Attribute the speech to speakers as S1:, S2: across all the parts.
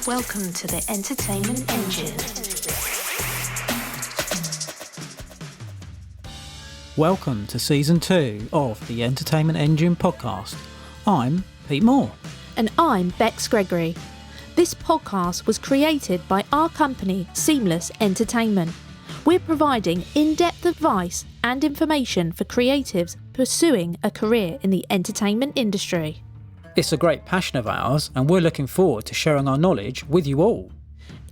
S1: Welcome to the Entertainment Engine.
S2: Welcome to Season 2 of the Entertainment Engine podcast. I'm Pete Moore.
S3: And I'm Bex Gregory. This podcast was created by our company, Seamless Entertainment. We're providing in-depth advice and information for creatives pursuing a career in the entertainment industry.
S2: It's a great passion of ours, and we're looking forward to sharing our knowledge with you all.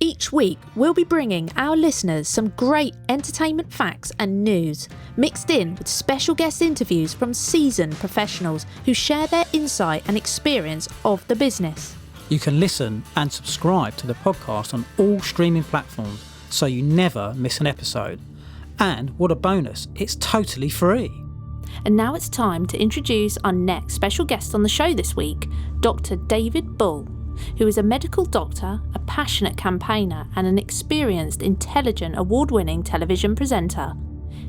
S3: Each week, we'll be bringing our listeners some great entertainment facts and news, mixed in with special guest interviews from seasoned professionals who share their insight and experience of the business.
S2: You can listen and subscribe to the podcast on all streaming platforms, so you never miss an episode. And what a bonus, it's totally free.
S3: And now it's time to introduce our next special guest on the show this week, Dr. David Bull, who is a medical doctor, a passionate campaigner and an experienced, intelligent, award-winning television presenter.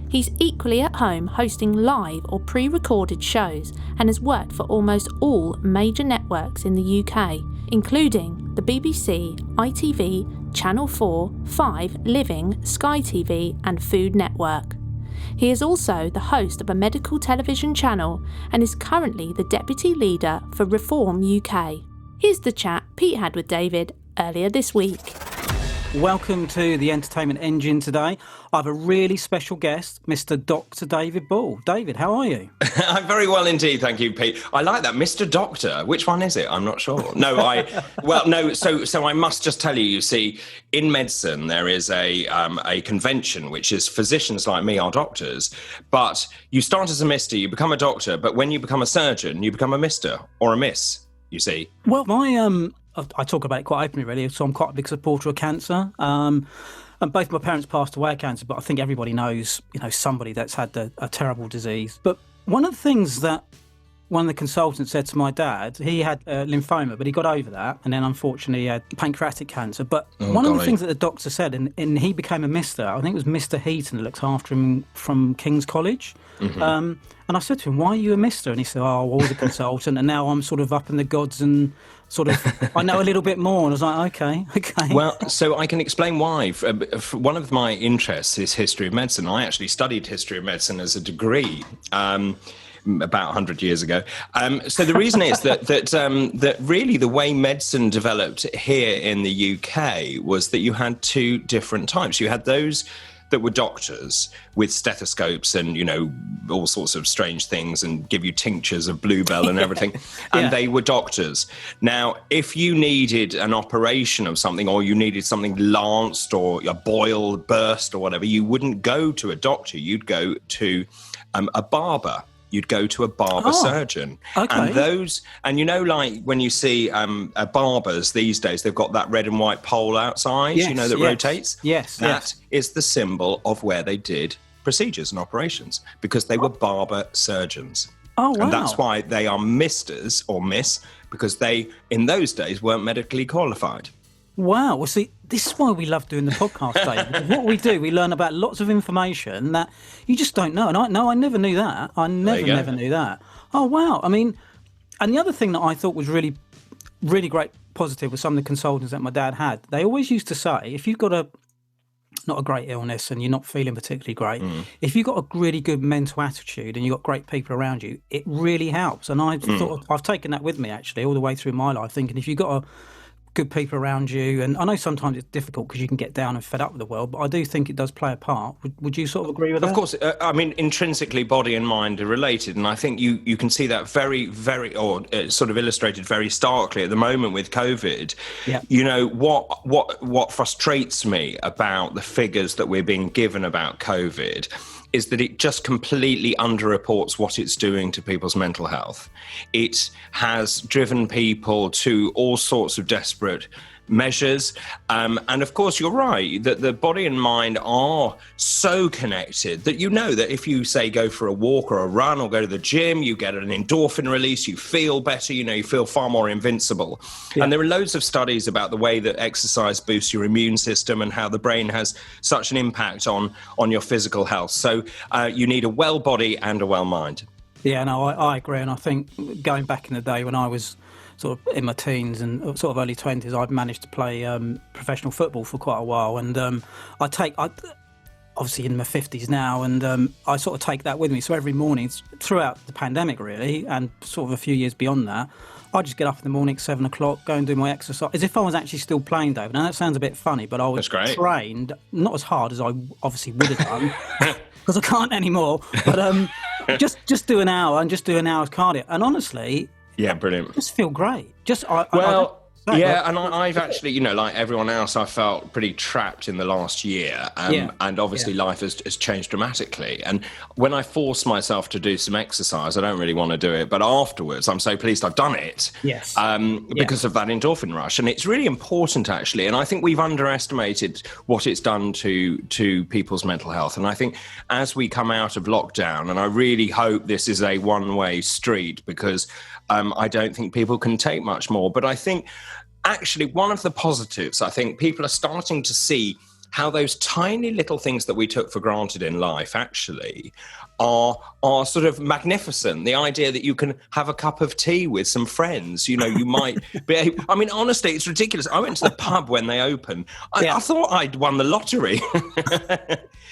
S3: He's equally at home hosting live or pre-recorded shows and has worked for almost all major networks in the UK, including the BBC, ITV, Channel 4, 5, Living, Sky TV and Food Network. He is also the host of a medical television channel and is currently the deputy leader for Reform UK. Here's the chat Pete had with David earlier this week.
S2: Welcome to the Entertainment Engine today. I have a really special guest, Mr. Dr. David Bull. David, how are you?
S4: I'm very well indeed, thank you, Pete. I like that, Mr. Doctor. Which one is it? I'm not sure. So I must just tell you, you see, in medicine there is a convention which is physicians like me are doctors, but you start as a Mr., you become a doctor, but when you become a surgeon, you become a Mr. or a Miss, you see.
S2: Well, I talk about it quite openly, really. So I'm quite a big supporter of cancer. And both my parents passed away of cancer, but I think everybody knows, somebody that's had a terrible disease. But one of the things that one of the consultants said to my dad, he had lymphoma, but he got over that. And then unfortunately he had pancreatic cancer. But one of the things that the doctor said, and he became a Mr., I think it was Mr. Heaton that looked after him from King's College. Mm-hmm. And I said to him, why are you a Mr.? And he said, I was a consultant and now I'm sort of up in the gods and sort of, I know a little bit more. And I was like, okay.
S4: Well, so I can explain why. One of my interests is history of medicine. I actually studied history of medicine as a degree. About 100 years ago. So the reason is that really the way medicine developed here in the UK was that you had two different types. You had those that were doctors with stethoscopes and, all sorts of strange things and give you tinctures of bluebell and everything. And they were doctors. Now, if you needed an operation of something or you needed something lanced or a boil burst or whatever, you wouldn't go to a doctor. You'd go to a barber. You'd go to a barber surgeon. Okay. And like when you see barbers these days, they've got that red and white pole outside, that rotates.
S2: Yes.
S4: That is the symbol of where they did procedures and operations because they were barber surgeons.
S2: Oh, wow.
S4: And that's why they are Misters or Miss, because they, in those days, weren't medically qualified.
S2: Wow. Well, see, this is why we love doing the podcast, Dave. What we do, we learn about lots of information that you just don't know. And I never knew that. I never knew that. Oh, wow. I mean, and the other thing that I thought was really, really great positive with some of the consultants that my dad had, they always used to say, if you've got not a great illness and you're not feeling particularly great, if you've got a really good mental attitude and you've got great people around you, it really helps. And I thought I've taken that with me, actually, all the way through my life, thinking if you've got good people around you, and I know sometimes it's difficult because you can get down and fed up with the world, but I do think it does play a part. Would you sort of agree with that?
S4: Of course. I mean, intrinsically, body and mind are related, and I think you can see that very, very, or sort of illustrated very starkly at the moment with COVID. Yeah. What frustrates me about the figures that we're being given about COVID is that it just completely underreports what it's doing to people's mental health. It has driven people to all sorts of desperate measures. And of course, you're right that the body and mind are so connected that that if you say go for a walk or a run or go to the gym, you get an endorphin release, you feel better, you feel far more invincible. Yeah. And there are loads of studies about the way that exercise boosts your immune system and how the brain has such an impact on your physical health. So you need a well body and a well mind.
S2: Yeah, no, I agree. And I think going back in the day when I was sort of in my teens and sort of early 20s, I've managed to play professional football for quite a while. And I obviously in my 50s now, and I sort of take that with me. So every morning, throughout the pandemic really, and sort of a few years beyond that, I just get up in the morning at 7 o'clock, go and do my exercise, as if I was actually still playing, David. Now that sounds a bit funny, but I was trained, not as hard as I obviously would have done, because I can't anymore, but just do an hour and just do an hour's cardio. And honestly,
S4: yeah, brilliant.
S2: Just feel great.
S4: And I've actually, like everyone else, I felt pretty trapped in the last year. And obviously life has changed dramatically. And when I force myself to do some exercise, I don't really want to do it. But afterwards, I'm so pleased I've done it.
S2: Yes.
S4: Because of that endorphin rush. And it's really important, actually. And I think we've underestimated what it's done to people's mental health. And I think as we come out of lockdown, and I really hope this is a one-way street, because I don't think people can take much more. But I think actually one of the positives, I think people are starting to see how those tiny little things that we took for granted in life actually are sort of magnificent. The idea that you can have a cup of tea with some friends, you might be, I mean, honestly, it's ridiculous. I went to the pub when they opened. I thought I'd won the lottery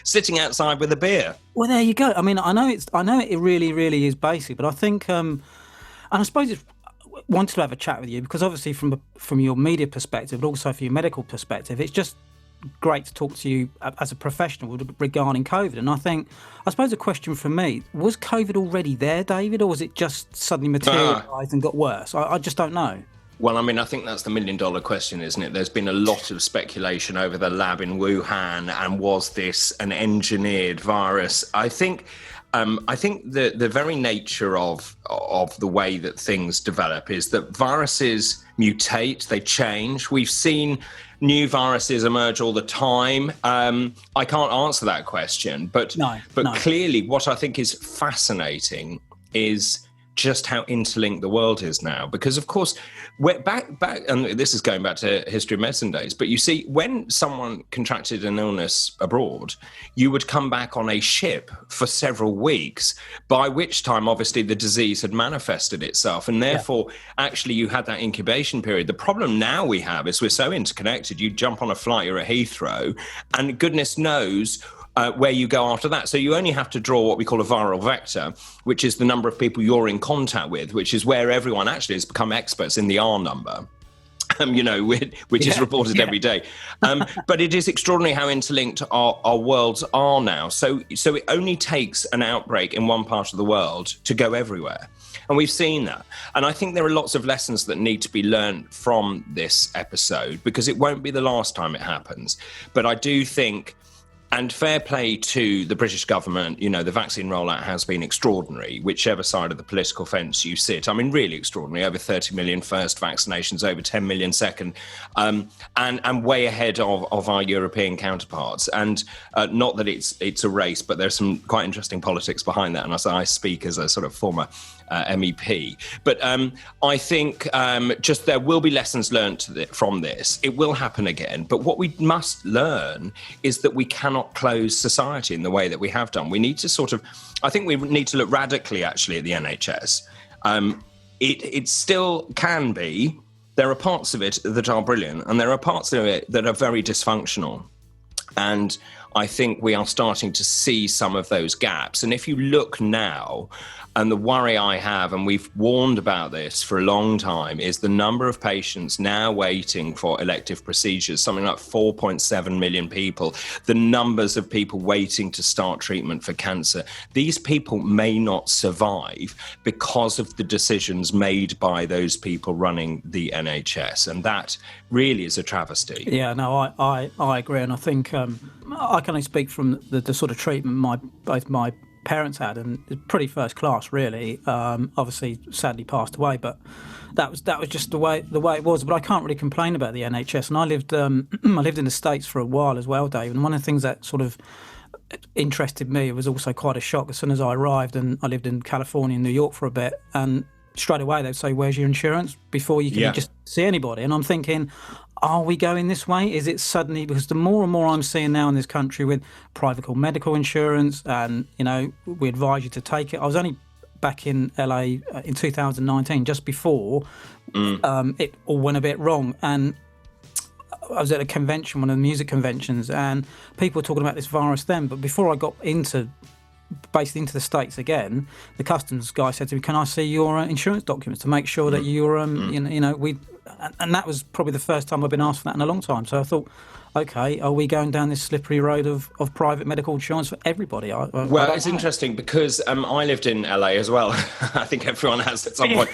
S4: sitting outside with a beer.
S2: Well, there you go. I mean, I know it really, really is basic, but I think, and I suppose it's wanted to have a chat with you because obviously from your media perspective, but also from your medical perspective, it's just great to talk to you as a professional regarding COVID. And I suppose a question from me, was COVID already there, David, or was it just suddenly materialised and got worse? I just don't know.
S4: Well, I mean, I think that's the million-dollar question, isn't it? There's been a lot of speculation over the lab in Wuhan, and was this an engineered virus? I think the very nature of the way that things develop is that viruses mutate, they change. We've seen new viruses emerge all the time. I can't answer that question, but clearly what I think is fascinating is just how interlinked the world is now. Because of course, we're back, and this is going back to history of medicine days, but you see, when someone contracted an illness abroad, you would come back on a ship for several weeks, by which time, obviously, the disease had manifested itself. And therefore, actually, you had that incubation period. The problem now we have is we're so interconnected. You jump on a flight, you're at Heathrow, and goodness knows where you go after that. So you only have to draw what we call a viral vector, which is the number of people you're in contact with, which is where everyone actually has become experts in the R number, which is reported every day. But it is extraordinary how interlinked our worlds are now. So it only takes an outbreak in one part of the world to go everywhere. And we've seen that. And I think there are lots of lessons that need to be learned from this episode, because it won't be the last time it happens. But I do think, and fair play to the British government, the vaccine rollout has been extraordinary, whichever side of the political fence you sit. I mean, really extraordinary. Over 30 million first vaccinations, over 10 million second, and way ahead of our European counterparts. And not that it's a race, but there's some quite interesting politics behind that. And as I speak as a sort of former MEP. But I think just there will be lessons learned from this. It will happen again. But what we must learn is that we cannot close society in the way that we have done. We need to I think we need to look radically actually at the NHS. It still can be. There are parts of it that are brilliant, and there are parts of it that are very dysfunctional. And I think we are starting to see some of those gaps. And if you look now, and the worry I have, and we've warned about this for a long time, is the number of patients now waiting for elective procedures, something like 4.7 million people, the numbers of people waiting to start treatment for cancer. These people may not survive because of the decisions made by those people running the NHS. And that really is a travesty.
S2: Yeah, no, I agree. And I think I can only speak from the sort of treatment both my parents had, and pretty first class, really. Obviously, sadly passed away, but that was just the way it was. But I can't really complain about the NHS. And I lived in the States for a while as well, Dave. And one of the things that sort of interested me, it was also quite a shock as soon as I arrived, and I lived in California and New York for a bit, and straight away they'd say, "Where's your insurance?" before you can just see anybody. And I'm thinking, are we going this way? Is it suddenly, because the more and more I'm seeing now in this country with private medical insurance, and we advise you to take it. I was only back in LA in 2019, just before it all went a bit wrong. And I was at a convention, one of the music conventions, and people were talking about this virus then. But before I got into the States again, the customs guy said to me, "Can I see your insurance documents to make sure that you're, and that was probably the first time I've been asked for that in a long time. So I thought, okay, are we going down this slippery road of private medical insurance for everybody?
S4: Well, it's interesting because I lived in LA as well. I think everyone has at some point.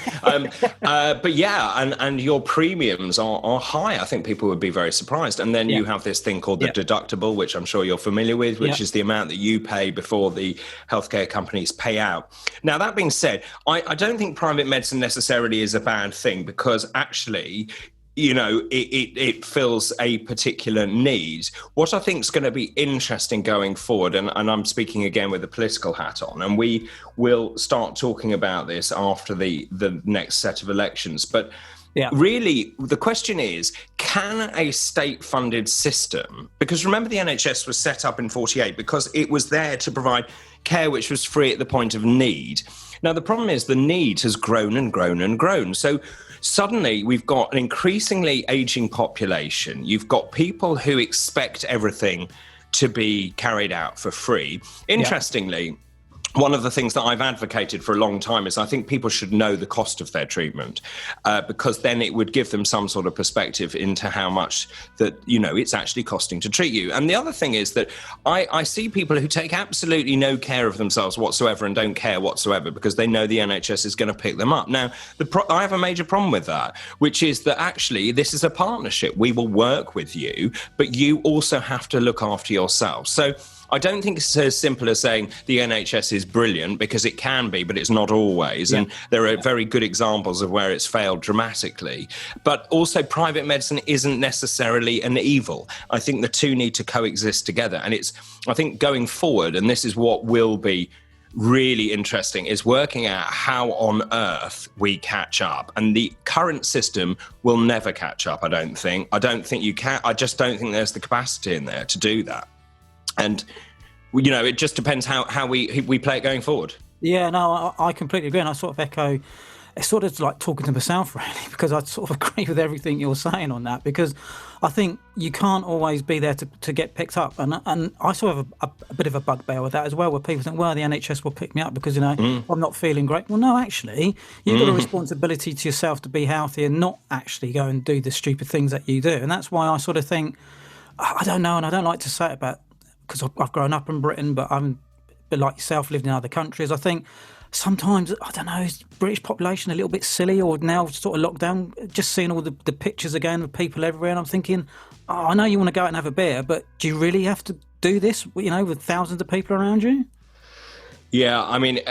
S4: But yeah, and your premiums are high. I think people would be very surprised. And then you have this thing called the deductible, which I'm sure you're familiar with, which is the amount that you pay before the healthcare companies pay out. Now, that being said, I don't think private medicine necessarily is a bad thing, because actually, it fills a particular need. What I think is going to be interesting going forward, and I'm speaking again with a political hat on, and we will start talking about this after the next set of elections. But really, the question is, can a state-funded system, because remember the NHS was set up in 1948 because it was there to provide care which was free at the point of need. Now, the problem is the need has grown and grown and grown. So suddenly we've got an increasingly aging population. You've got people who expect everything to be carried out for free. Interestingly, one of the things that I've advocated for a long time is I think people should know the cost of their treatment, because then it would give them some sort of perspective into how much that, it's actually costing to treat you. And the other thing is that I see people who take absolutely no care of themselves whatsoever and don't care whatsoever because they know the NHS is going to pick them up. Now, I have a major problem with that, which is that actually this is a partnership. We will work with you, but you also have to look after yourself. So I don't think it's as simple as saying the NHS is brilliant, because it can be, but it's not always. And there are very good examples of where it's failed dramatically. But also private medicine isn't necessarily an evil. I think the two need to coexist together. And I think going forward, and this is what will be really interesting, is working out how on earth we catch up. And the current system will never catch up, I don't think. I don't think you can. I just don't think there's the capacity in there to do that. And, it just depends how we play it going forward.
S2: Yeah, no, I completely agree. And I sort of echo, it's sort of like talking to myself, really, because I sort of agree with everything you're saying on that, because I think you can't always be there to get picked up. And I sort of have a bit of a bugbear with that as well, where people think, well, the NHS will pick me up because, I'm not feeling great. Well, no, actually, you've got a responsibility to yourself to be healthy and not actually go and do the stupid things that you do. And that's why I sort of think, I don't know, and I don't like to say it about, because I've grown up in Britain, but like yourself, lived in other countries. I think sometimes, I don't know, is the British population a little bit silly, or now sort of locked down, just seeing all the pictures again of people everywhere, and I'm thinking, I know you want to go out and have a beer, but do you really have to do this, with thousands of people around you?
S4: Yeah, I mean,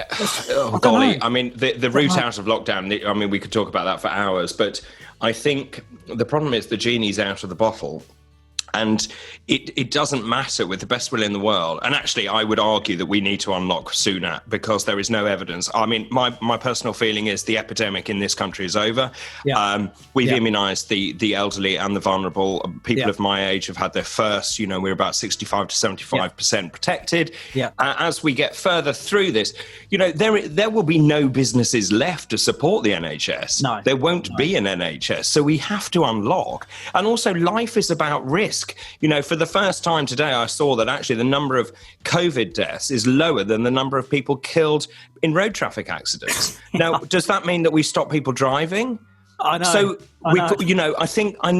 S4: golly, I mean, the route out of lockdown, I mean, we could talk about that for hours, but I think the problem is the genie's out of the bottle. And it doesn't matter with the best will in the world. And actually, I would argue that we need to unlock sooner, because there is no evidence. I mean, my personal feeling is the epidemic in this country is over. We've immunised the elderly and the vulnerable. People of my age have had their first, we're about 65 to 75% protected. As we get further through this, there will be no businesses left to support the NHS.
S2: No.
S4: There won't be an NHS. So we have to unlock. And also, life is about risk. For the first time today, I saw that actually the number of COVID deaths is lower than the number of people killed in road traffic accidents. Now, does that mean that we stop people driving?
S2: I know.
S4: So,
S2: I
S4: I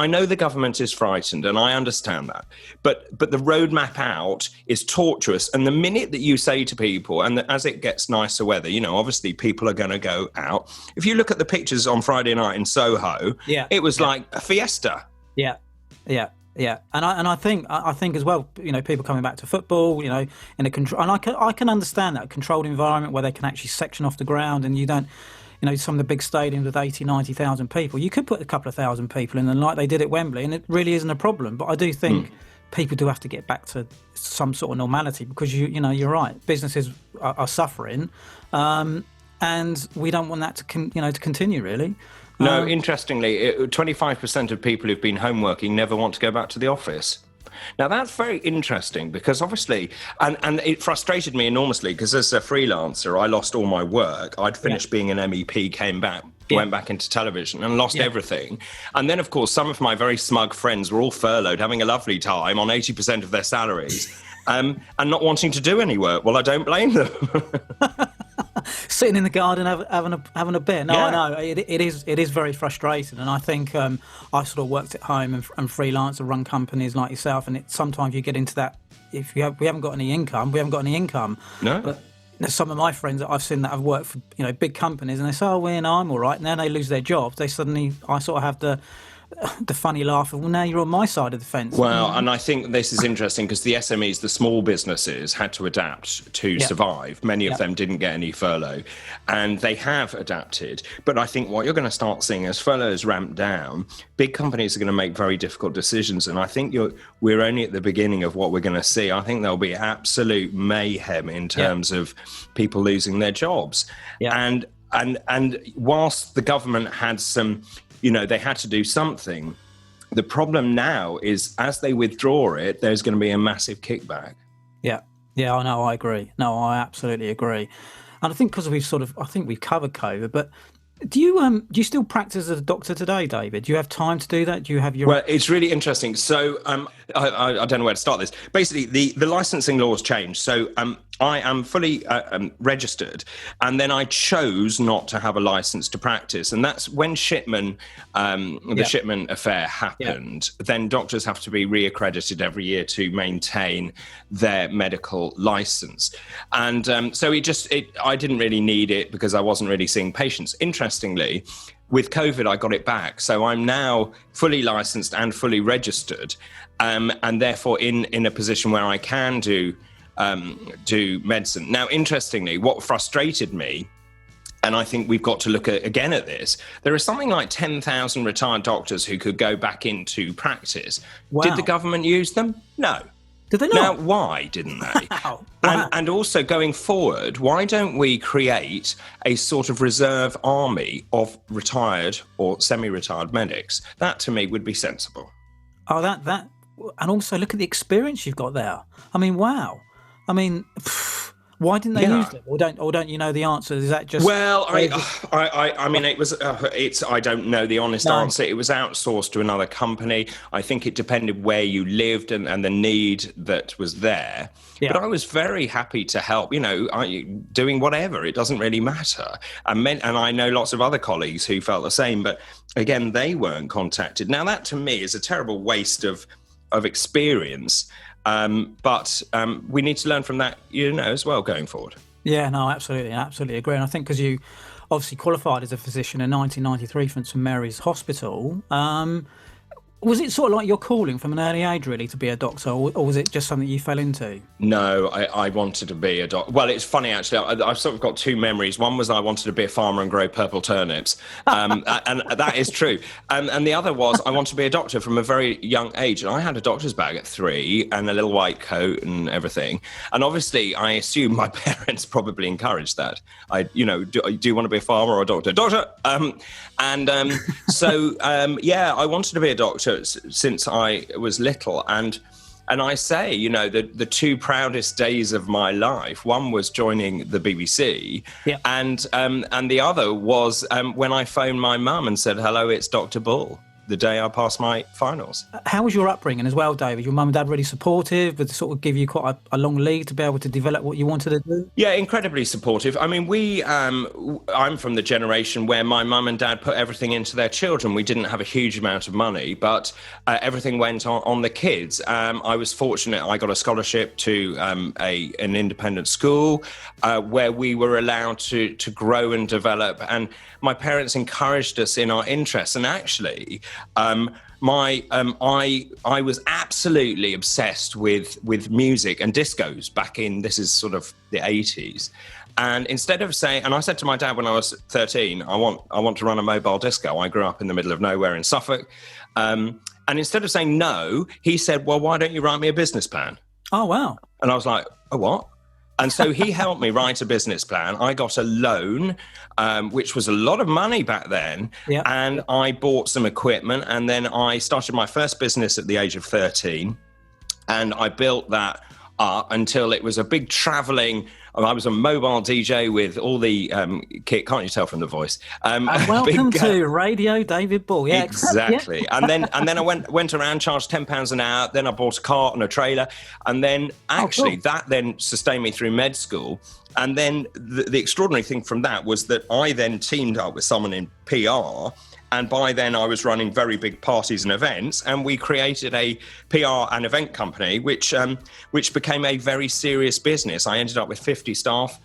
S4: know the government is frightened, and I understand that. But the roadmap out is tortuous. And the minute that you say to people, and as it gets nicer weather, obviously people are going to go out. If you look at the pictures on Friday night in Soho, it was like a fiesta.
S2: Yeah. And I think as well, people coming back to football, in a control, and I can understand that, a controlled environment where they can actually section off the ground, and you don't, some of the big stadiums with 80, 90,000 people, you could put a couple of thousand people in, and like they did at Wembley, and it really isn't a problem. But I do think people do have to get back to some sort of normality, because you're right, businesses are suffering, and we don't want that to continue, really.
S4: No, interestingly, 25% of people who've been home working never want to go back to the office. Now, that's very interesting because obviously, and it frustrated me enormously because as a freelancer, I lost all my work. I'd finished being an MEP, came back, went back into television and lost everything. And then, of course, some of my very smug friends were all furloughed, having a lovely time on 80% of their salaries and not wanting to do any work. Well, I don't blame them.
S2: Sitting in the garden having a beer. No, I know it is very frustrating, and I think I sort of worked at home and freelance and run companies like yourself, and sometimes you get into that. If we haven't got any income, we haven't got any income.
S4: No.
S2: But there's some of my friends that I've seen that have worked for big companies, and they say, "Oh, I'm all right." And then they lose their jobs. I sort of have the funny laugh of, well, now you're on my side of the fence.
S4: Well, and I think this is interesting because the SMEs, the small businesses, had to adapt to survive. Many of them didn't get any furlough, and they have adapted. But I think what you're going to start seeing as furloughs ramp down, big companies are going to make very difficult decisions. And I think we're only at the beginning of what we're going to see. I think there'll be absolute mayhem in terms of people losing their jobs. Yeah. And whilst the government had some... they had to do something. The problem now is as they withdraw it, there's going to be a massive kickback.
S2: Yeah, I know, I agree. No, I absolutely agree. And I think because we've covered COVID, but do you still practice as a doctor today, David? Do you have time to do that? Do you have your...
S4: Well, it's really interesting. So I don't know where to start this. Basically, the licensing laws changed. So I am fully registered, and then I chose not to have a license to practice. And that's when Shipman, the Shipman affair happened, then doctors have to be reaccredited every year to maintain their medical license. And so I didn't really need it because I wasn't really seeing patients. Interestingly, with COVID, I got it back. So I'm now fully licensed and fully registered, and therefore in a position where I can do medicine. Now, interestingly, what frustrated me, and I think we've got to look at this, there are something like 10,000 retired doctors who could go back into practice. Wow. Did the government use them? No.
S2: Did they not?
S4: Now, why didn't they? Wow. And also going forward, why don't we create a sort of reserve army of retired or semi-retired medics? That to me would be sensible.
S2: Oh, that, and also look at the experience you've got there. I mean, wow. I mean, why didn't they use them? Or don't you know the answer? Is that just...
S4: Well, I mean, it was, I don't know the honest answer. It was outsourced to another company. I think it depended where you lived and the need that was there. Yeah. But I was very happy to help, doing whatever. It doesn't really matter. And I know lots of other colleagues who felt the same, but again, they weren't contacted. Now, that to me is a terrible waste of experience. But we need to learn from that, as well going forward.
S2: Yeah, no, absolutely agree. And I think because you obviously qualified as a physician in 1993 from St Mary's Hospital, was it sort of like your calling from an early age, really, to be a doctor, or was it just something you fell into?
S4: No, I wanted to be a doctor. Well, it's funny, actually. I've sort of got two memories. One was I wanted to be a farmer and grow purple turnips, and that is true. And the other was I wanted to be a doctor from a very young age. And I had a doctor's bag at 3 and a little white coat and everything. And obviously, I assume my parents probably encouraged that. Do you want to be a farmer or a doctor? Doctor! So I wanted to be a doctor since I was little, and I say, the two proudest days of my life, one was joining the BBC, and the other was when I phoned my mum and said, "Hello, it's Dr. Bull," the day I passed my finals. How
S2: was your upbringing as well, David? Your mum and dad really supportive, but sort of give you quite a long lead to be able to develop what you wanted to do?
S4: Yeah, incredibly supportive. I mean, I'm from the generation where my mum and dad put everything into their children. We didn't have a huge amount of money, but everything went on the kids. I was fortunate. I got a scholarship to an independent school where we were allowed to grow and develop, and my parents encouraged us in our interests. And actually, I was absolutely obsessed with music and discos back in, this is sort of the 80s. And instead of saying, and I said to my dad when I was 13, I want to run a mobile disco. I grew up in the middle of nowhere in Suffolk. And instead of saying no, he said, "Well, why don't you write me a business plan?"
S2: Oh, wow.
S4: And I was like, "A what?" And so he helped me write a business plan. I got a loan, which was a lot of money back then. Yep. And I bought some equipment, and then I started my first business at the age of 13. And I built that up until it was a big traveling. I was a mobile DJ with all the kit. Can't you tell from the voice?
S2: Welcome to Radio David Bull. Yeah,
S4: exactly.
S2: Yeah.
S4: and then I went around, charged £10 an hour. Then I bought a cart and a trailer, and then actually that then sustained me through med school. And then the extraordinary thing from that was that I then teamed up with someone in PR. And by then I was running very big parties and events, and we created a PR and event company, which became a very serious business. I ended up with 50 staff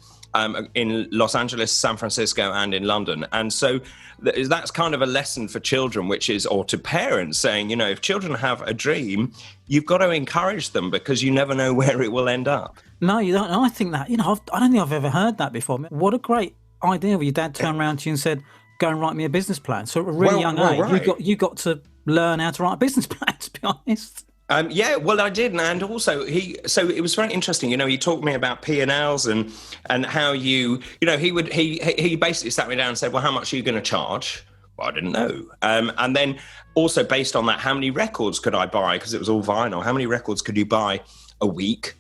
S4: in Los Angeles, San Francisco, and in London. And so that's kind of a lesson for children, or to parents saying, if children have a dream, you've got to encourage them because you never know where it will end up.
S2: No, you don't. I think that, I don't think I've ever heard that before. What a great idea where your dad turned around to you and said, go and write me a business plan. So at a really young age, right. you got to learn how to write a business plan, to be honest.
S4: Yeah, well, I did, and also so it was very interesting. He taught me about P&Ls and how he basically sat me down and said, well, how much are you going to charge? Well, I didn't know. And then also based on that, how many records could I buy? Because it was all vinyl. How many records could you buy a week?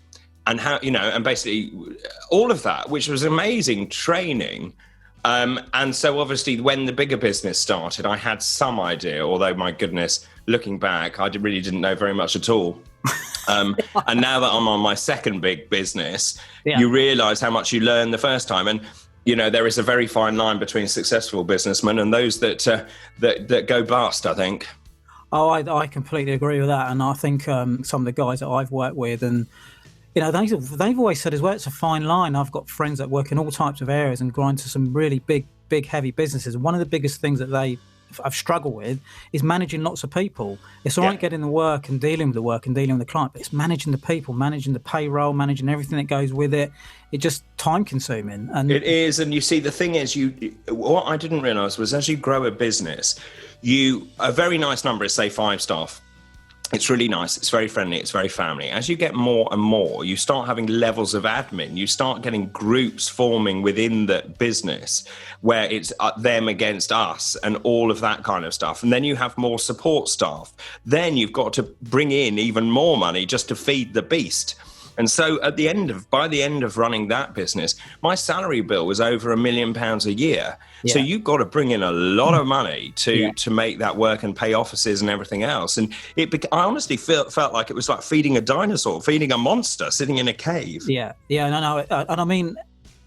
S4: And how, and basically all of that, which was amazing training. And so obviously when the bigger business started, I had some idea, although my goodness, looking back, I really didn't know very much at all. And now that I'm on my second big business, you realize how much you learned the first time. And, there is a very fine line between successful businessmen and those that go bust, I think.
S2: Oh, I completely agree with that. And I think some of the guys that I've worked with and, they've always said as well, it's a fine line. I've got friends that work in all types of areas and grind to some really big, heavy businesses. And one of the biggest things that I've struggled with is managing lots of people. It's all right getting the work and dealing with the work and dealing with the client, but it's managing the people, managing the payroll, managing everything that goes with it. It's just time consuming. And
S4: it is. And you see, the thing is, what I didn't realize was as you grow a business, a very nice number is say 5 staff. It's really nice. It's very friendly. It's very family. As you get more and more, you start having levels of admin. You start getting groups forming within the business where it's them against us and all of that kind of stuff. And then you have more support staff. Then you've got to bring in even more money just to feed the beast. And so by the end of running that business, my salary bill was over £1 million a year. Yeah. So you've got to bring in a lot of money to make that work and pay offices and everything else. And I honestly felt like it was like feeding a dinosaur, feeding a monster sitting in a cave.
S2: Yeah. No. And I mean,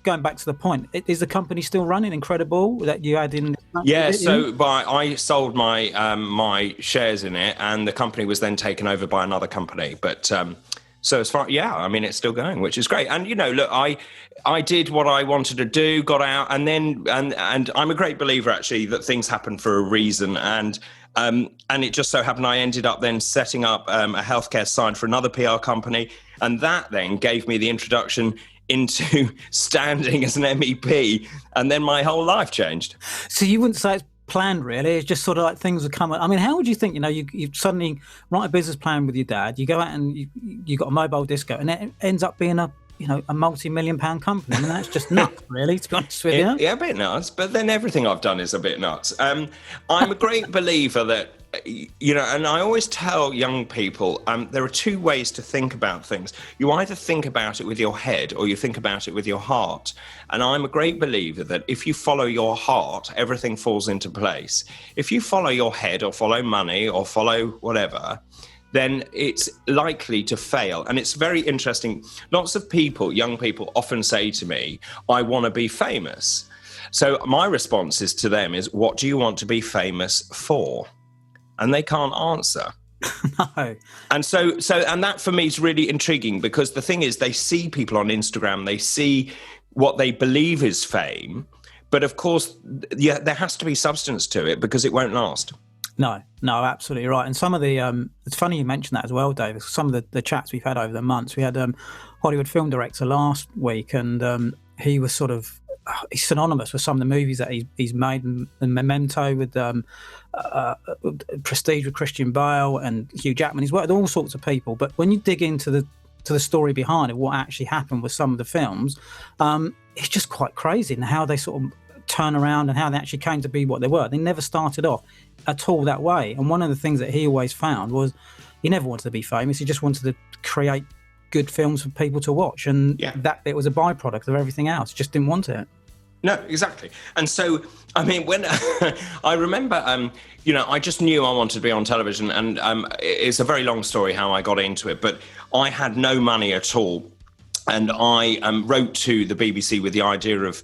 S2: going back to the point, is the company still running Incredible that you had in?
S4: Yeah, so I sold my shares in it, and the company was then taken over by another company. But so as far, it's still going, which is great. And look, I did what I wanted to do, got out, and then and I'm a great believer actually that things happen for a reason. And it just so happened I ended up then setting up a healthcare side for another PR company, and that then gave me the introduction into standing as an MEP, and then my whole life changed.
S2: So you wouldn't say it's planned, really? It's just sort of like things would come. I mean, how would you think? You suddenly write a business plan with your dad. You go out and you got a mobile disco, and it ends up being a multi-million-pound company. I mean, that's just nuts, really, to be honest with you.
S4: Yeah, a bit nuts. But then everything I've done is a bit nuts. I'm a great believer that. And I always tell young people, there are 2 ways to think about things. You either think about it with your head or you think about it with your heart. And I'm a great believer that if you follow your heart, everything falls into place. If you follow your head or follow money or follow whatever, then it's likely to fail. And it's very interesting. Lots of people, young people, often say to me, I want to be famous. So my response is to them is, what do you want to be famous for? And they can't answer.
S2: No.
S4: And so that for me is really intriguing, because the thing is, they see people on Instagram, they see what they believe is fame, but of course, there has to be substance to it because it won't last.
S2: No, absolutely right. And some of the, it's funny you mentioned that as well, David. Some of the chats we've had over the months, we had Hollywood film director last week, and he was sort of, he's synonymous with some of the movies that he's made, and Memento with Prestige with Christian Bale and Hugh Jackman. He's worked with all sorts of people, but when you dig into the story behind it, what actually happened with some of the films, it's just quite crazy and how they sort of turn around and how they actually came to be what they were. They never started off at all that way. And one of the things that he always found was he never wanted to be famous. He just wanted to create good films for people to watch, and that it was a byproduct of everything else. Just didn't want it.
S4: No, exactly. And so, I mean, when I remember, I just knew I wanted to be on television, and it's a very long story how I got into it, but I had no money at all. And I wrote to the BBC with the idea of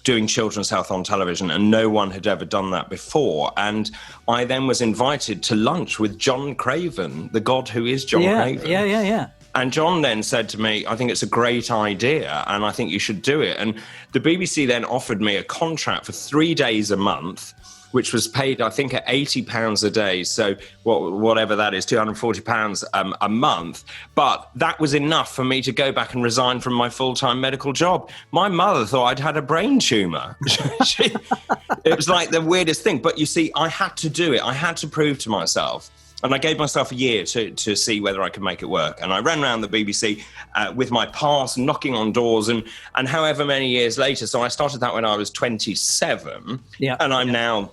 S4: doing children's health on television, and no one had ever done that before. And I then was invited to lunch with John Craven, the god who is John Craven.
S2: Yeah.
S4: And John then said to me, I think it's a great idea and I think you should do it. And the BBC then offered me a contract for 3 days a month, which was paid, I think, at £80 a day. So whatever that is, £240 a month. But that was enough for me to go back and resign from my full-time medical job. My mother thought I'd had a brain tumour. It was like the weirdest thing. But you see, I had to do it. I had to prove to myself. And I gave myself a year to see whether I could make it work. And I ran around the BBC with my pass, knocking on doors, and however many years later. So I started that when I was 27, and I'm now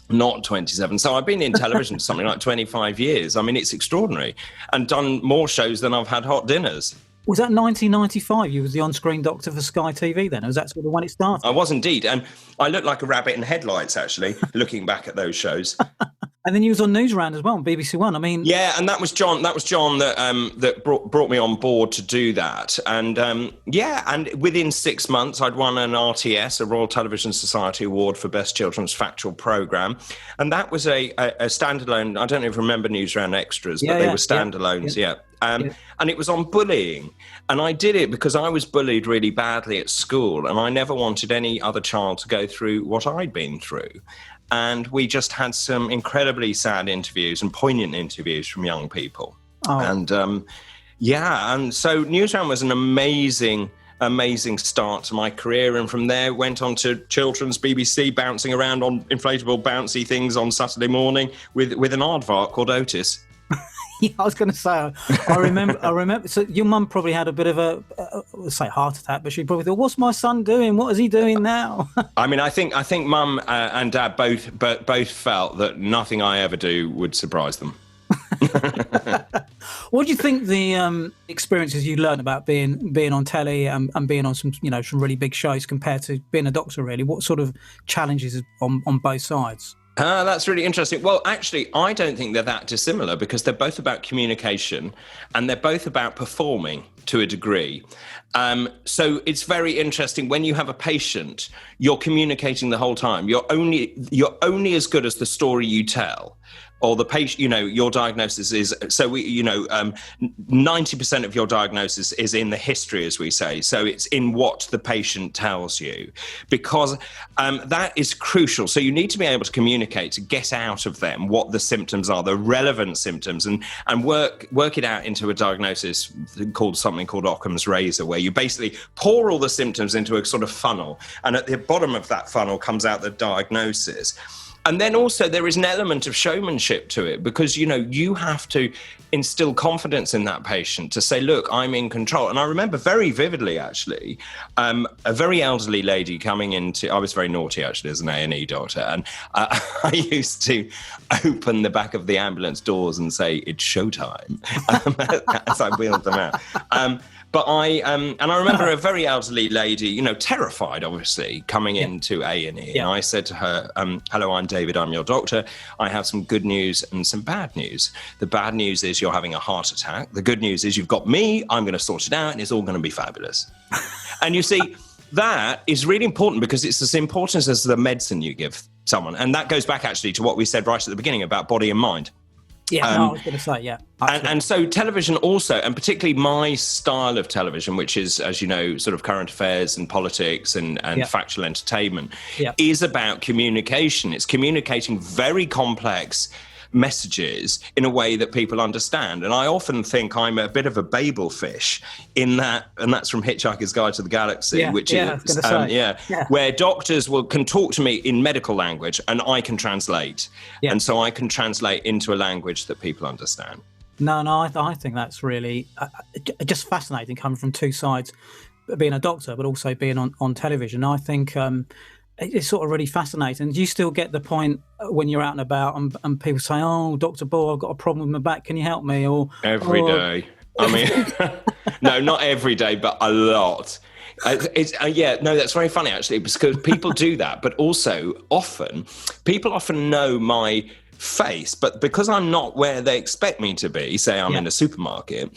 S4: not 27. So I've been in television for something like 25 years. I mean, it's extraordinary. And done more shows than I've had hot dinners.
S2: Was that 1995? You was the on-screen doctor for Sky TV then? Was that sort of when it started?
S4: I was indeed. And I looked like a rabbit in headlights, actually, looking back at those shows.
S2: And then you was on Newsround as well on BBC One. I mean,
S4: yeah, and that was John that brought me on board to do that. And and within 6 months, I'd won an RTS, a Royal Television Society Award for Best Children's Factual Programme, and that was a standalone. I don't know if you remember Newsround Extras, but they were standalones. And it was on bullying, and I did it because I was bullied really badly at school, and I never wanted any other child to go through what I'd been through. And we just had some incredibly sad interviews and poignant interviews from young people. Oh. And and so Newsround was an amazing start to my career. And from there went on to children's BBC, bouncing around on inflatable bouncy things on Saturday morning with an aardvark called Otis.
S2: Yeah, I was going to say, I remember. So your mum probably had a bit of a say heart attack, but she probably thought, "What's my son doing? What is he doing now?"
S4: I mean, I think mum and dad both felt that nothing I ever do would surprise them.
S2: What do you think the experiences you learned about being on telly and being on some really big shows compared to being a doctor? Really, what sort of challenges on both sides?
S4: That's really interesting. Well, actually, I don't think they're that dissimilar because they're both about communication and they're both about performing to a degree. So it's very interesting. When you have a patient, you're communicating the whole time. You're only as good as the story you tell. Or the patient, your diagnosis is, 90% of your diagnosis is in the history, as we say. So it's in what the patient tells you, because that is crucial. So you need to be able to communicate, to get out of them what the symptoms are, the relevant symptoms, and work it out into a diagnosis called Occam's razor, where you basically pour all the symptoms into a sort of funnel. And at the bottom of that funnel comes out the diagnosis. And then also there is an element of showmanship to it because, you have to instill confidence in that patient to say, look, I'm in control. And I remember very vividly, actually, a very elderly lady coming into, I was very naughty, actually, as an A&E doctor. And I used to open the back of the ambulance doors and say, it's showtime, as I wheeled them out. But I remember a very elderly lady, terrified, obviously, coming into A&E. And I said to her, hello, I'm David, I'm your doctor. I have some good news and some bad news. The bad news is you're having a heart attack. The good news is you've got me. I'm going to sort it out and it's all going to be fabulous. And you see, that is really important because it's as important as the medicine you give someone. And that goes back, actually, to what we said right at the beginning about body and mind.
S2: Yeah, I was going to say, yeah.
S4: And so television also, and particularly my style of television, which is, as you know, sort of current affairs and politics and factual entertainment, is about communication. It's communicating very complex messages in a way that people understand. And I often think I'm a bit of a Babel fish in that, and that's from Hitchhiker's Guide to the Galaxy, which is where doctors can talk to me in medical language and I can translate. Yeah. And so I can translate into a language that people understand.
S2: No, I think that's really just fascinating coming from two sides, being a doctor, but also being on television. I think it's sort of really fascinating. Do you still get the point when you're out and about and people say, "Oh, Dr. Bull, I've got a problem with my back. Can you help me?" Or
S4: every day. I mean, no, not every day, but a lot. That's very funny actually, because people do that, but also people often know my face, but because I'm not where they expect me to be, say I'm in a supermarket,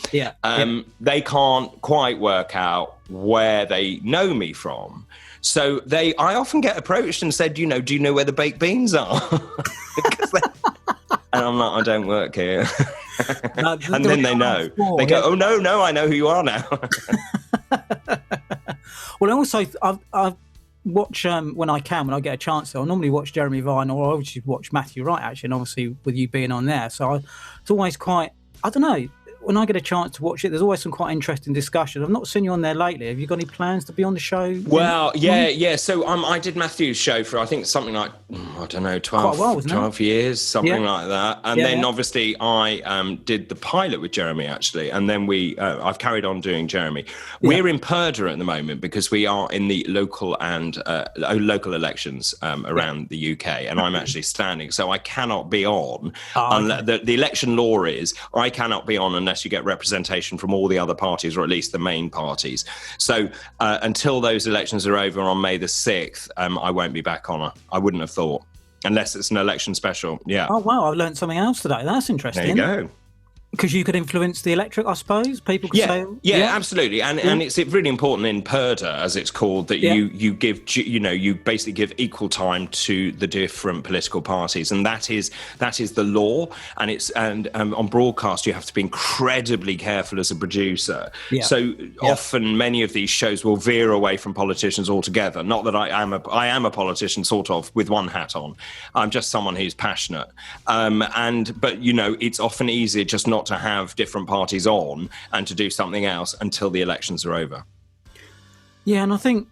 S4: they can't quite work out where they know me from. So I often get approached and said, do you know where the baked beans are? And I'm like, I don't work here. And then they know. They go, oh, no, I know who you are now.
S2: Well, also, I watch, when I get a chance to, I normally watch Jeremy Vine, or I always watch Matthew Wright, actually, and obviously with you being on there. So it's always quite, I don't know, when I get a chance to watch it, there's always some quite interesting discussion. I've not seen you on there lately. Have you got any plans to be on the show?
S4: Well, yeah. So I did Matthew's show for, I think, something like, I don't know, 12 years, something like that. And then obviously I did the pilot with Jeremy, actually. And then I've carried on doing Jeremy. We're in Purda at the moment because we are in the local and local elections around the UK. And I'm actually standing. So I cannot be on. The election law is I cannot be on unless you get representation from all the other parties, or at least the main parties. So until those elections are over on May the 6th, I won't be back on. I wouldn't have thought, unless it's an election special. Yeah.
S2: Oh, wow. I've learned something else today. That's interesting.
S4: There you go.
S2: Because you could influence the electorate, I suppose. People could say...
S4: Yeah, absolutely. And it's really important in Purda, as it's called, that you give, you basically give equal time to the different political parties. And that is the law. And on broadcast, you have to be incredibly careful as a producer. Yeah. So often many of these shows will veer away from politicians altogether. Not that I am a politician, sort of, with one hat on. I'm just someone who's passionate. But it's often easier just not to have different parties on and to do something else until the elections are over.
S2: Yeah, and I think,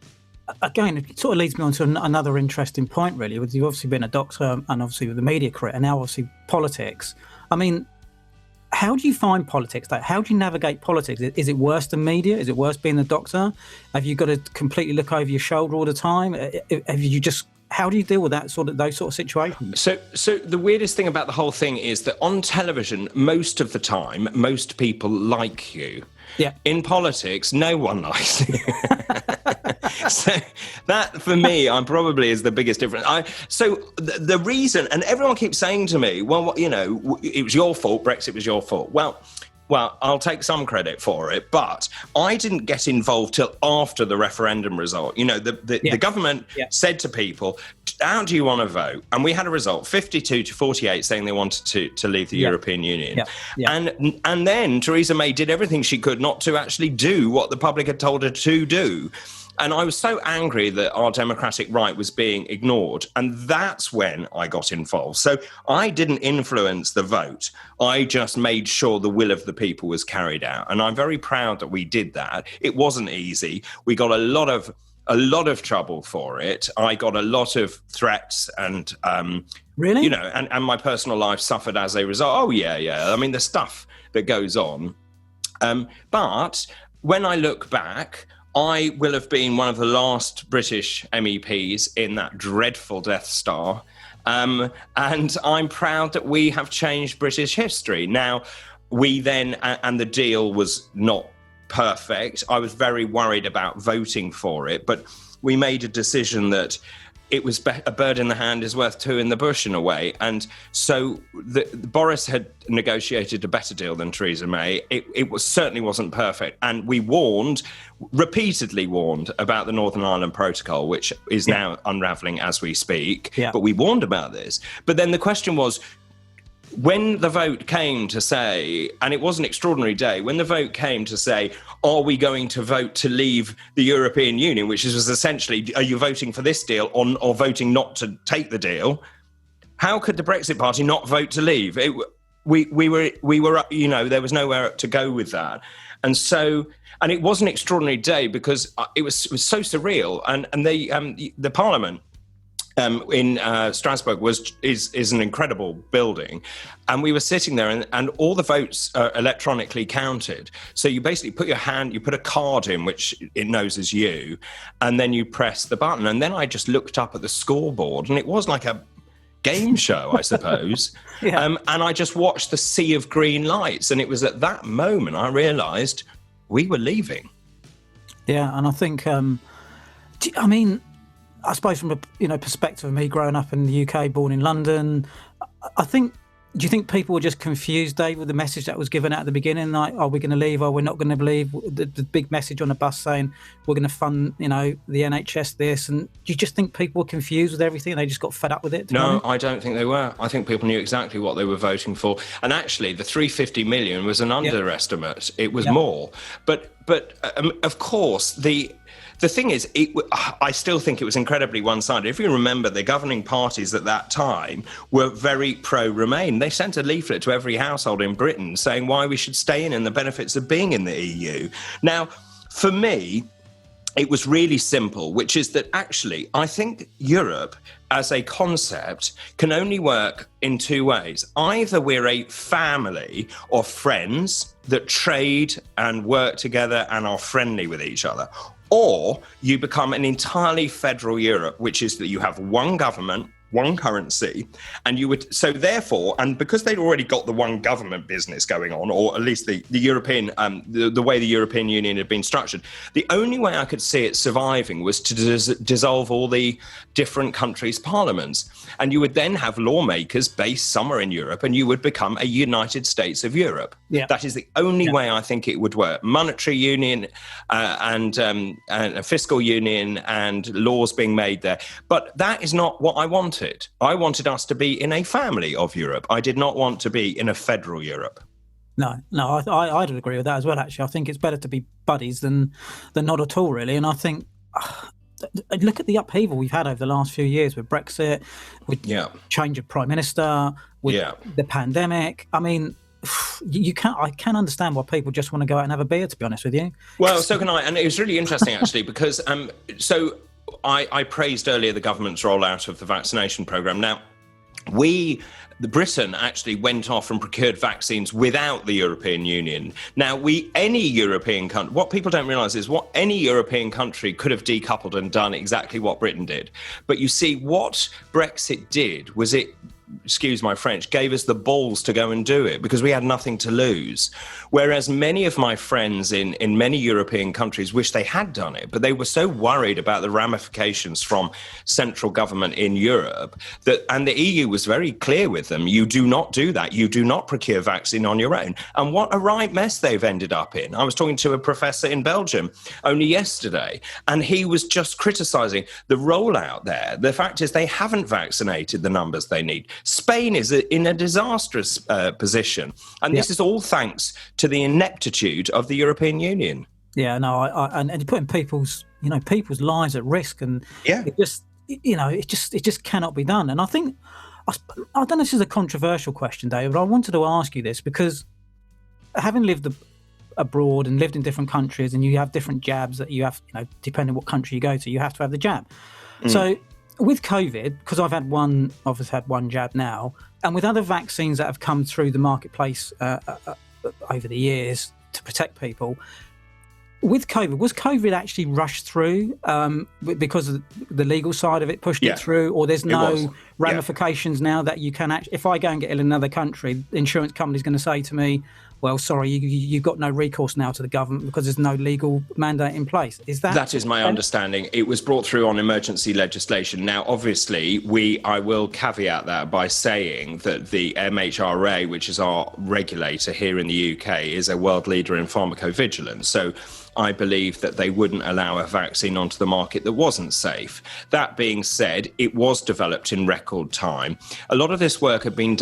S2: again, it sort of leads me on to another interesting point, really. You've obviously been a doctor and obviously with the media career, and now obviously politics. I mean, how do you find politics? Like, how do you navigate politics? Is it worse than media? Is it worse being a doctor? Have you got to completely look over your shoulder all the time? How do you deal with those sort of situations?
S4: So the weirdest thing about the whole thing is that on television, most of the time, most people like you. Yeah. In politics, no one likes you. So that, for me, probably is the biggest difference. The reason, and everyone keeps saying to me, well, it was your fault, Brexit was your fault. Well, I'll take some credit for it, but I didn't get involved till after the referendum result. The government said to people, how do you want to vote? And we had a result, 52 to 48, saying they wanted to leave the European Union. And then Theresa May did everything she could not to actually do what the public had told her to do. And I was so angry that our democratic right was being ignored. And that's when I got involved. So I didn't influence the vote. I just made sure the will of the people was carried out. And I'm very proud that we did that. It wasn't easy. We got a lot of trouble for it. I got a lot of threats and,
S2: really?
S4: And my personal life suffered as a result. Oh, yeah. I mean, the stuff that goes on. But when I look back, I will have been one of the last British MEPs in that dreadful Death Star. And I'm proud that we have changed British history. Now, we then, and the deal was not perfect. I was very worried about voting for it, but we made a decision that it was a bird in the hand is worth two in the bush in a way. And so Boris had negotiated a better deal than Theresa May. It certainly wasn't perfect. And we repeatedly warned about the Northern Ireland Protocol, which is now unravelling as we speak. Yeah. But we warned about this. But then the question was, when the vote came to say, and it was an extraordinary day, when the vote came to say, are we going to vote to leave the European Union, which was essentially, are you voting for this deal or voting not to take the deal? How could the Brexit Party not vote to leave? We were, there was nowhere to go with that. And it was an extraordinary day because it was so surreal. And the Parliament in Strasbourg is an incredible building, and we were sitting there, and all the votes are electronically counted. So you basically put you put a card in which it knows is you, and then you press the button. And then I just looked up at the scoreboard, and it was like a game show, I suppose. And I just watched the sea of green lights, and it was at that moment I realised we were leaving.
S2: Yeah, and I think, I suppose from a perspective of me growing up in the UK, born in London, do you think people were just confused, Dave, with the message that was given out at the beginning? Like, are we going to leave? Are we not going to leave? The big message on the bus saying we're going to fund, the NHS this. And do you just think people were confused with everything and they just got fed up with it?
S4: No, I don't think they were. I think people knew exactly what they were voting for. And actually, the 350 million was an underestimate. It was more. But of course, the thing is, I still think it was incredibly one-sided. If you remember, the governing parties at that time were very pro-Remain. They sent a leaflet to every household in Britain saying why we should stay in and the benefits of being in the EU. Now, for me, it was really simple, which is that actually I think Europe as a concept can only work in two ways. Either we're a family of friends that trade and work together and are friendly with each other, or you become an entirely federal Europe, which is that you have one government, one currency, and you would, so therefore, and because they'd already got the one government business going on, or at least the European, the way the European Union had been structured, the only way I could see it surviving was to dissolve all the different countries' parliaments. And you would then have lawmakers based somewhere in Europe, and you would become a United States of Europe. Yeah. That is the only way I think it would work. Monetary union and a fiscal union and laws being made there. But that is not what I wanted. I wanted us to be in a family of Europe. I did not want to be in a federal Europe.
S2: No, I'd agree with that as well, actually. I think it's better to be buddies than not at all, really. And I think, look at the upheaval we've had over the last few years with Brexit, with change of Prime Minister, with the pandemic. I mean, I can understand why people just want to go out and have a beer, to be honest with you.
S4: Well, so can I. And it was really interesting, actually, because I praised earlier the government's rollout of the vaccination programme. Now, Britain actually went off and procured vaccines without the European Union. Now, any European country, what people don't realise is any European country could have decoupled and done exactly what Britain did. But you see, what Brexit did was excuse my French, gave us the balls to go and do it because we had nothing to lose. Whereas many of my friends in many European countries wish they had done it, but they were so worried about the ramifications from central government in Europe and the EU was very clear with them. You do not do that. You do not procure vaccine on your own. And what a right mess they've ended up in. I was talking to a professor in Belgium only yesterday, and he was just criticising the rollout there. The fact is they haven't vaccinated the numbers they need. Spain is in a disastrous position. And this is all thanks to the ineptitude of the European Union.
S2: Yeah, no, and you're putting people's lives at risk, and it just cannot be done. And I think, I don't know if this is a controversial question, David, but I wanted to ask you this because having lived abroad and lived in different countries, and you have different jabs that you have, depending on what country you go to, you have to have the jab. So with COVID, because I've had one jab now, and with other vaccines that have come through the marketplace over the years to protect people, with COVID, was COVID actually rushed through because of the legal side of it pushed it through, or there's no ramifications now that you can actually, if I go and get ill in another country, the insurance company's going to say to me, well, sorry, you've got no recourse now to the government because there's no legal mandate in place. That is my understanding. It was brought through on emergency legislation. Now, obviously, I will caveat that by saying that the MHRA, which is our regulator here in the UK, is a world leader in pharmacovigilance. So I believe that they wouldn't allow a vaccine onto the market that wasn't safe. That being said, it was developed in record time. A lot of this work had been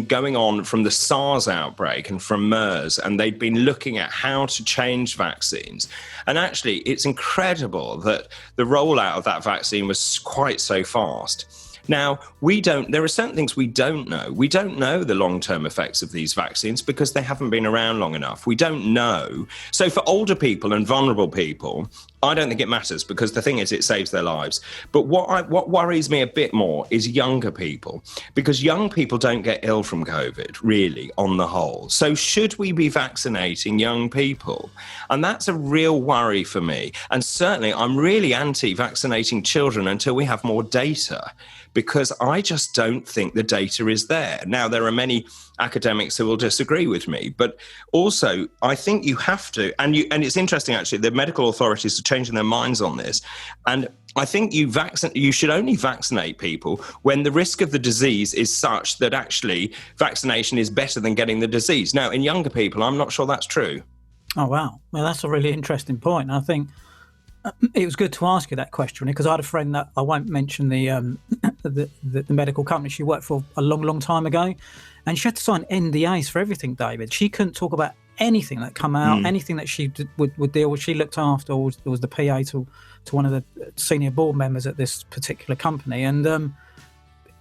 S2: going on from the SARS outbreak and from MERS, and they'd been looking at how to change vaccines. And actually, it's incredible that the rollout of that vaccine was quite so fast. Now, there are certain things we don't know. We don't know the long-term effects of these vaccines because they haven't been around long enough. We don't know. So for older people and vulnerable people,
S4: I don't think it matters, because the thing is, it saves their lives. But what worries me a bit more is younger people, because young people don't get ill from COVID, really, on the whole. So should we be vaccinating young people? And that's a real worry for me. And certainly I'm really anti-vaccinating children until we have more data, because I just don't think the data is there. Now, there are many academics who will disagree with me, but also I think you have to, and it's interesting actually, the medical authorities are changing their minds on this, and I think you should only vaccinate people when the risk of the disease is such that actually vaccination is better than getting the disease. Now, in younger people, I'm not sure that's true.
S2: Oh, wow. Well, that's a really interesting point. I think it was good to ask you that question, because I had a friend that I won't mention the medical company she worked for a long, long time ago, and she had to sign NDAs for everything, David. She couldn't talk about anything that come out, anything that she would deal with. She looked after, or was the PA to one of the senior board members at this particular company, and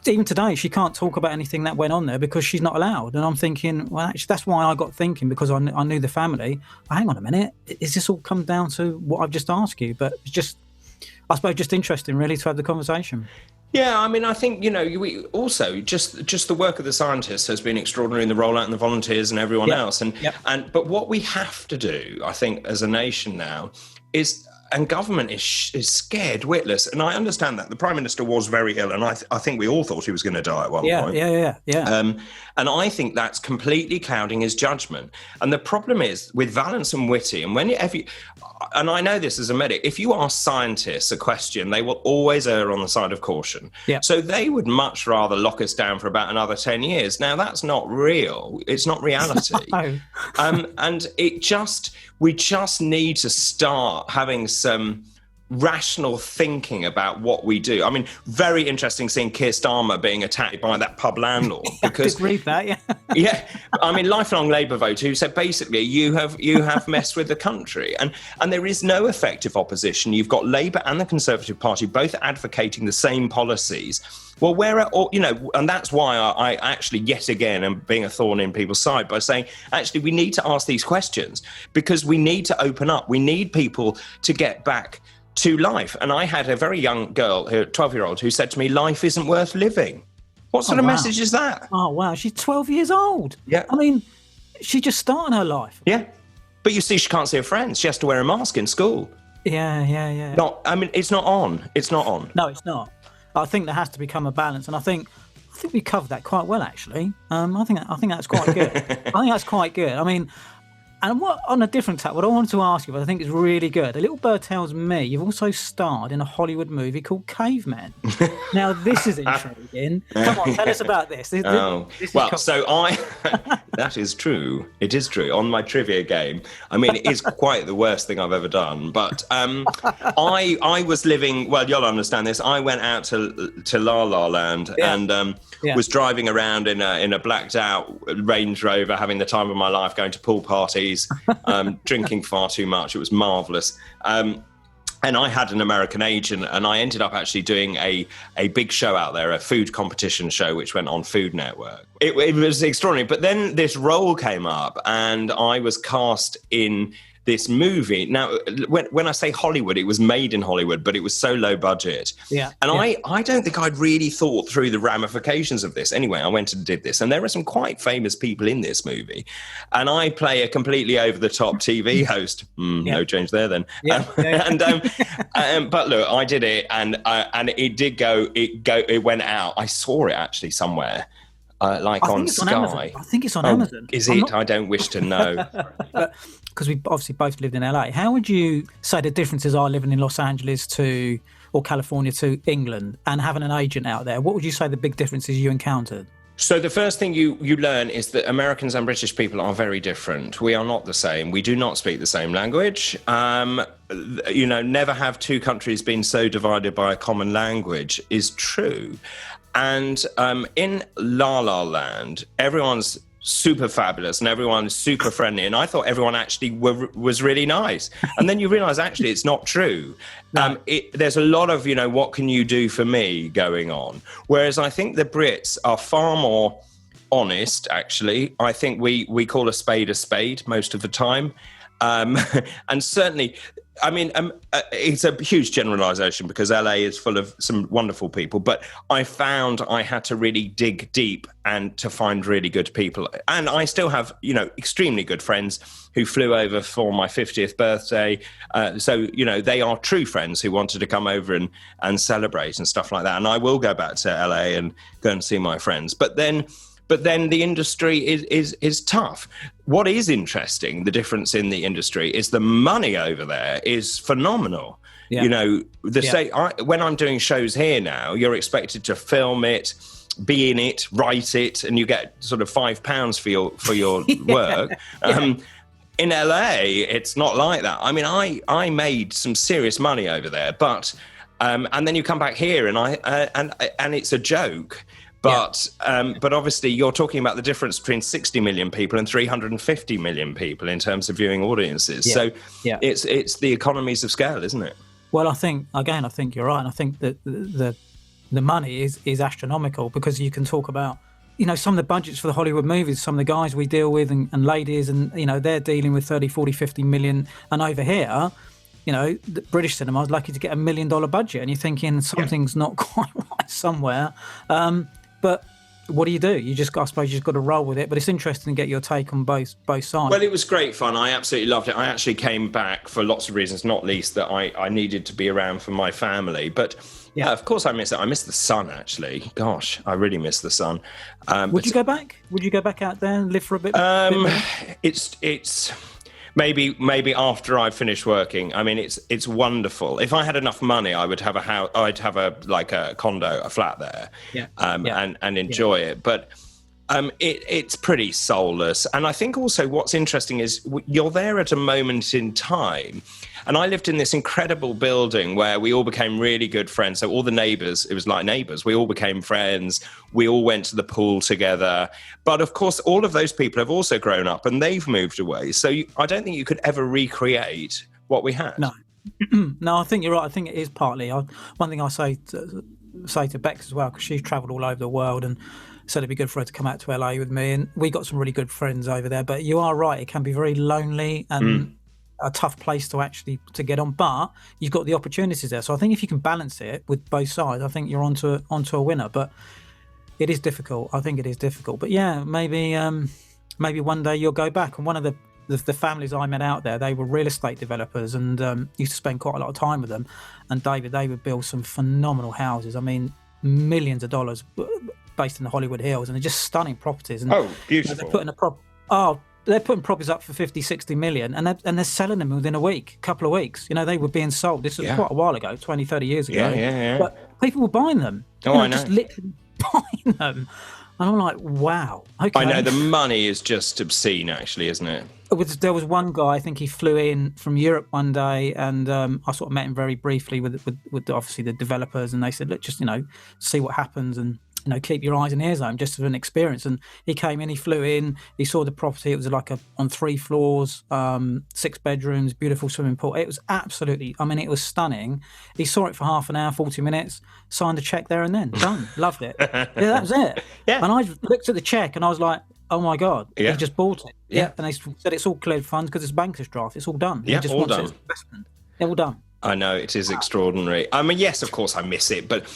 S2: even today she can't talk about anything that went on there because she's not allowed. And I'm thinking, well, actually, that's why I got thinking, because I knew the family. Well, hang on a minute, is this all come down to what I've just asked you? But it's just, I suppose, just interesting really to have the conversation.
S4: Yeah, I mean, I think, we also just the work of the scientists has been extraordinary, in the rollout and the volunteers and everyone else. But what we have to do, I think, as a nation now is, and government is scared witless. And I understand that the Prime Minister was very ill, and I think we all thought he was going to die at one point. Yeah. And I think that's completely clouding his judgment. And the problem is with Vallance and Whitty, and and I know this as a medic, if you ask scientists a question, they will always err on the side of caution. Yeah. So they would much rather lock us down for about another 10 years. Now, that's not real. It's not reality. No. And we just need to start having some rational thinking about what we do. I mean, very interesting seeing Keir Starmer being attacked by that pub landlord, because
S2: I did read that, yeah.
S4: Yeah, I mean, lifelong Labour voter who said basically you have messed with the country, and there is no effective opposition. You've got Labour and the Conservative Party both advocating the same policies. Well, and that's why I actually, yet again, am being a thorn in people's side by saying, actually, we need to ask these questions, because we need to open up. We need people to get back to life. And I had a very young girl, a 12-year-old, who said to me, life isn't worth living. What sort of message is that?
S2: Oh, wow. She's 12 years old.
S4: Yeah.
S2: I mean, she just started her life.
S4: Yeah. But you see, she can't see her friends. She has to wear a mask in school.
S2: Yeah.
S4: It's not on. It's not on.
S2: No, it's not. I think there has to become a balance. And I think we covered that quite well, actually. I think that's quite good. I think that's quite good. I mean, and on a different tack, what I wanted to ask you, but I think is really good. A little bird tells me you've also starred in a Hollywood movie called Caveman. Now, this is intriguing. Come on, tell us about this. This
S4: that is true. It is true. On my trivia game, I mean, it is quite the worst thing I've ever done. But I was living, well, you'll understand this. I went out to La La Land and was driving around in a blacked out Range Rover, having the time of my life, going to pool parties. Drinking far too much. It was marvellous. And I had an American agent, and I ended up actually doing a big show out there, a food competition show, which went on Food Network. It was extraordinary. But then this role came up, and I was cast in this movie. Now, when I say Hollywood, it was made in Hollywood, but it was so low budget. Yeah. And I don't think I'd really thought through the ramifications of this. Anyway, I went and did this, and there are some quite famous people in this movie. And I play a completely over-the-top TV host. No change there then. Yeah. But look, I did it, and it did go. It went out. I saw it actually somewhere. On Sky.
S2: I think it's on Amazon.
S4: Is it? I don't wish to know.
S2: Because we obviously both lived in LA. How would you say the differences are living in Los Angeles or California to England and having an agent out there? What would you say the big differences you encountered?
S4: So the first thing you learn is that Americans and British people are very different. We are not the same. We do not speak the same language. Never have two countries been so divided by a common language is true. And in La La Land, everyone's super fabulous and everyone's super friendly. And I thought everyone actually was really nice. And then you realise, actually, it's not true. No. There's a lot of, what can you do for me going on? Whereas I think the Brits are far more honest, actually. I think we call a spade most of the time. And certainly, I mean, it's a huge generalization because LA is full of some wonderful people, but I found I had to really dig deep and to find really good people. And I still have, extremely good friends who flew over for my 50th birthday. So, they are true friends who wanted to come over and celebrate and stuff like that. And I will go back to LA and go and see my friends. But then the industry is tough. What is interesting, the difference in the industry, is the money over there is phenomenal. Yeah. When I'm doing shows here now, you're expected to film it, be in it, write it, and you get sort of £5 for your work. In LA, it's not like that. I mean, I made some serious money over there, but and then you come back here and it's a joke. But obviously, you're talking about the difference between 60 million people and 350 million people in terms of viewing audiences. Yeah. So it's the economies of scale, isn't it?
S2: Well, I think you're right. And I think that the money is astronomical because you can talk about, some of the budgets for the Hollywood movies, some of the guys we deal with and ladies, and, they're dealing with 30, 40, 50 million. And over here, the British cinema is lucky to get $1 million budget. And you're thinking something's not quite right somewhere. But what do? I suppose you've got to roll with it. But it's interesting to get your take on both sides.
S4: Well, it was great fun. I absolutely loved it. I actually came back for lots of reasons, not least that I needed to be around for my family. But of course I miss it. I miss the sun, actually. Gosh, I really miss the sun.
S2: Would you go back? Would you go back out there and live for a bit?
S4: It's maybe after I've finished working. I mean, it's wonderful. If I had enough money, I would have a house. I'd have a condo, a flat there, and enjoy it. But it's pretty soulless. And I think also what's interesting is you're there at a moment in time. And I lived in this incredible building where we all became really good friends. So all the neighbours, it was like neighbours. We all became friends. We all went to the pool together. But of course, all of those people have also grown up and they've moved away. So I don't think you could ever recreate what we had.
S2: No, no, I think you're right. I think it is partly. One thing I say to Bex as well, because she's travelled all over the world and said it'd be good for her to come out to LA with me. And we got some really good friends over there. But you are right. It can be very lonely and a tough place to get on, but you've got the opportunities there. So I think if you can balance it with both sides, I think you're onto a winner. But it is difficult. I think it is difficult. But yeah, maybe one day you'll go back. And one of the families I met out there, they were real estate developers and used to spend quite a lot of time with them. And David, they would build some phenomenal houses. I mean, millions of dollars based in the Hollywood Hills, and they're just stunning properties. And
S4: beautiful.
S2: They're putting properties up for 50, 60 million and they're selling them within a couple of weeks. They were being sold. This was quite a while ago, 20, 30 years ago.
S4: Yeah.
S2: But people were buying them.
S4: I know.
S2: Just literally buying them. And I'm like, wow. Okay.
S4: I know, the money is just obscene, actually, isn't it?
S2: There was one guy, I think he flew in from Europe one day and I sort of met him very briefly with obviously the developers, and they said, look, just, see what happens and, keep your eyes and ears open just for an experience. And he came in, he flew in, he saw the property. It was on 3 floors, 6 bedrooms, beautiful swimming pool. It was absolutely, it was stunning. He saw it for half an hour, 40 minutes, signed a check there and then. Done. Loved it. Yeah, that was it. Yeah. And I looked at the check and I was like, oh my God, he just bought it. Yeah. And they said it's all cleared funds because it's banker's draft. It's all done.
S4: Yeah,
S2: just
S4: all done.
S2: Investment. They're all done.
S4: I know, it is extraordinary. I mean, yes, of course I miss it, but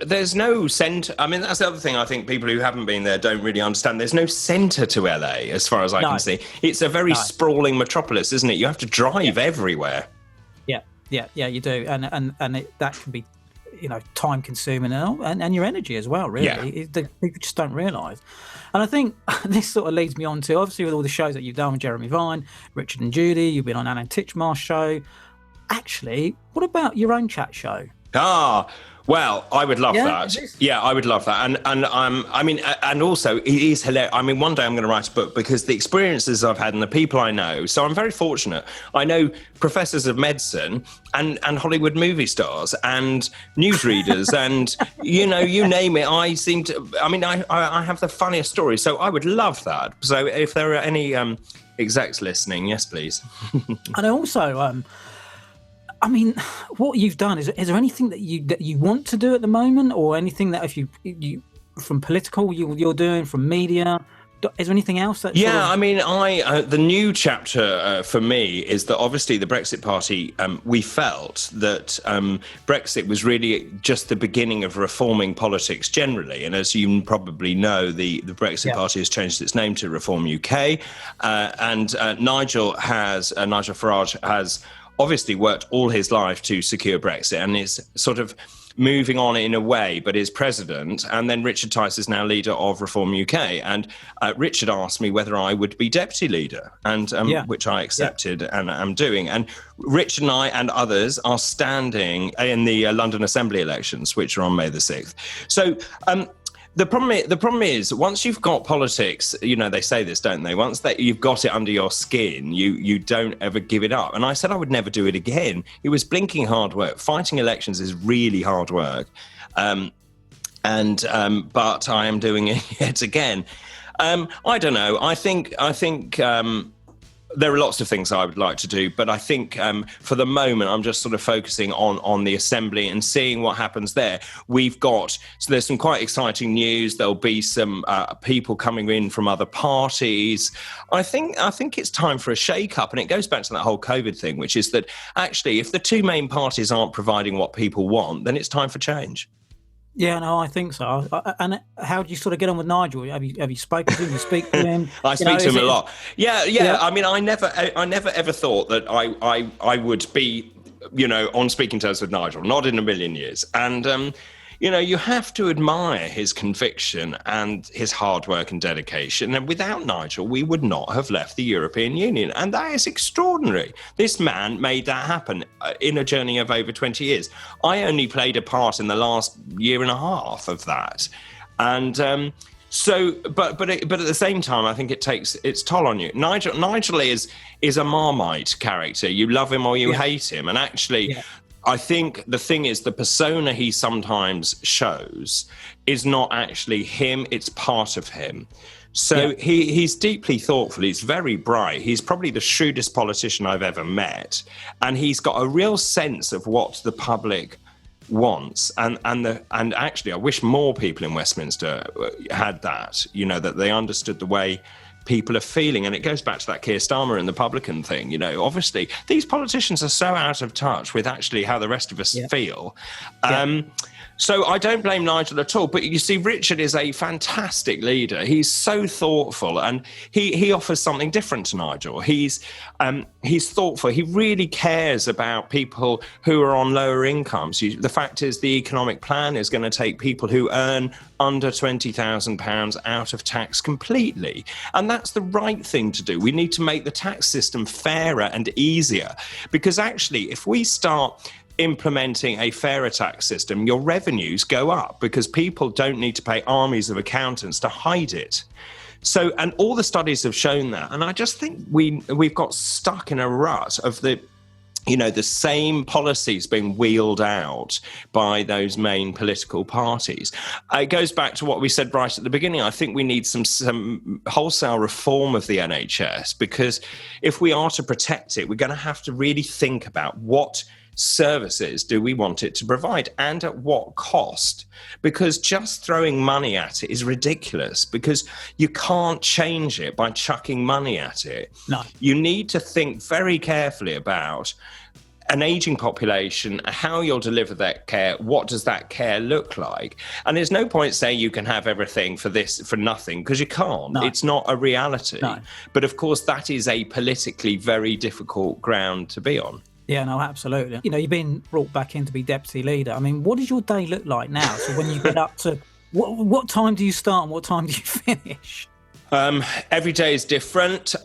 S4: there's no centre. I mean, that's the other thing I think people who haven't been there don't really understand. There's no centre to LA as far as I can see. It's a very sprawling metropolis, isn't it? You have to drive everywhere.
S2: Yeah, you do. And that can be, time consuming and your energy as well, really. Yeah. People just don't realise. And I think this sort of leads me on to, obviously, with all the shows that you've done with Jeremy Vine, Richard and Judy, you've been on Alan Titchmarsh's show. Actually, what about your own chat show?
S4: Well, I would love that. Yeah, I would love that. And also it is hilarious. I mean, one day I'm going to write a book because the experiences I've had and the people I know. So I'm very fortunate. I know professors of medicine and Hollywood movie stars and newsreaders and, you name it. I have the funniest stories. So I would love that. So if there are any execs listening, yes, please.
S2: And also, what you've done, is there anything that you want to do at the moment, or anything that if you from political you're doing, from media, Is there anything else that?
S4: I mean, the new chapter for me is that obviously the Brexit Party, we felt that Brexit was really just the beginning of reforming politics generally. And as you probably know, the Brexit Party has changed its name to Reform UK. And Nigel Farage has obviously worked all his life to secure Brexit and is sort of moving on in a way, but is president. And then Richard Tice is now leader of Reform UK. And Richard asked me whether I would be deputy leader, and which I accepted and am doing. And Richard and I and others are standing in the London Assembly elections, which are on May the 6th. So the problem is once you've got politics, they say this, don't they? Once that you've got it under your skin, you don't ever give it up. And I said I would never do it again. It was blinking hard work. Fighting elections is really hard work. But I am doing it yet again. I don't know. I think there are lots of things I would like to do, but I think for the moment, I'm just sort of focusing on the Assembly and seeing what happens there. There's some quite exciting news. There'll be some people coming in from other parties. I think it's time for a shake-up, and it goes back to that whole COVID thing, which is that actually, if the two main parties aren't providing what people want, then it's time for change.
S2: Yeah, no, I think so. And how do you sort of get on with Nigel? Have you spoken to him? You speak to him?
S4: I speak to him a lot. Yeah. I mean, I never ever thought that I would be, on speaking terms with Nigel. Not in a million years. And you have to admire his conviction and his hard work and dedication. And without Nigel, we would not have left the European Union. And that is extraordinary. This man made that happen in a journey of over 20 years. I only played a part in the last year and a half of that. And but at the same time, I think it takes its toll on you. Nigel is a Marmite character. You love him or you hate him. And actually, I think the thing is, the persona he sometimes shows is not actually him, it's part of him. So he's deeply thoughtful, he's very bright, he's probably the shrewdest politician I've ever met, and he's got a real sense of what the public wants. And actually, I wish more people in Westminster had that, that they understood the way people are feeling. And it goes back to that Keir Starmer and the publican thing. Obviously these politicians are so out of touch with actually how the rest of us feel. So I don't blame Nigel at all. But you see, Richard is a fantastic leader. He's so thoughtful, and he offers something different to Nigel. He's thoughtful. He really cares about people who are on lower incomes. The fact is, the economic plan is going to take people who earn under £20,000 out of tax completely. And that's the right thing to do. We need to make the tax system fairer and easier, because actually, if we start implementing a fairer tax system, your revenues go up because people don't need to pay armies of accountants to hide it. So, and all the studies have shown that. And I just think we've got stuck in a rut of the same policies being wheeled out by those main political parties. It goes back to what we said right at the beginning. I think we need some wholesale reform of the NHS, because if we are to protect it, we're going to have to really think about what services do we want it to provide and at what cost, because just throwing money at it is ridiculous, because you can't change it by chucking money at it. No. You need to think very carefully about an aging population, how you'll deliver that care, what does that care look like? And there's no point saying you can have everything for nothing, because you can't. No. It's not a reality. No. But of course, that is a politically very difficult ground to be on.
S2: Yeah, no, absolutely. You've been brought back in to be deputy leader. I mean, what does your day look like now? So when you get up to, what time do you start and what time do you finish?
S4: Every day is different.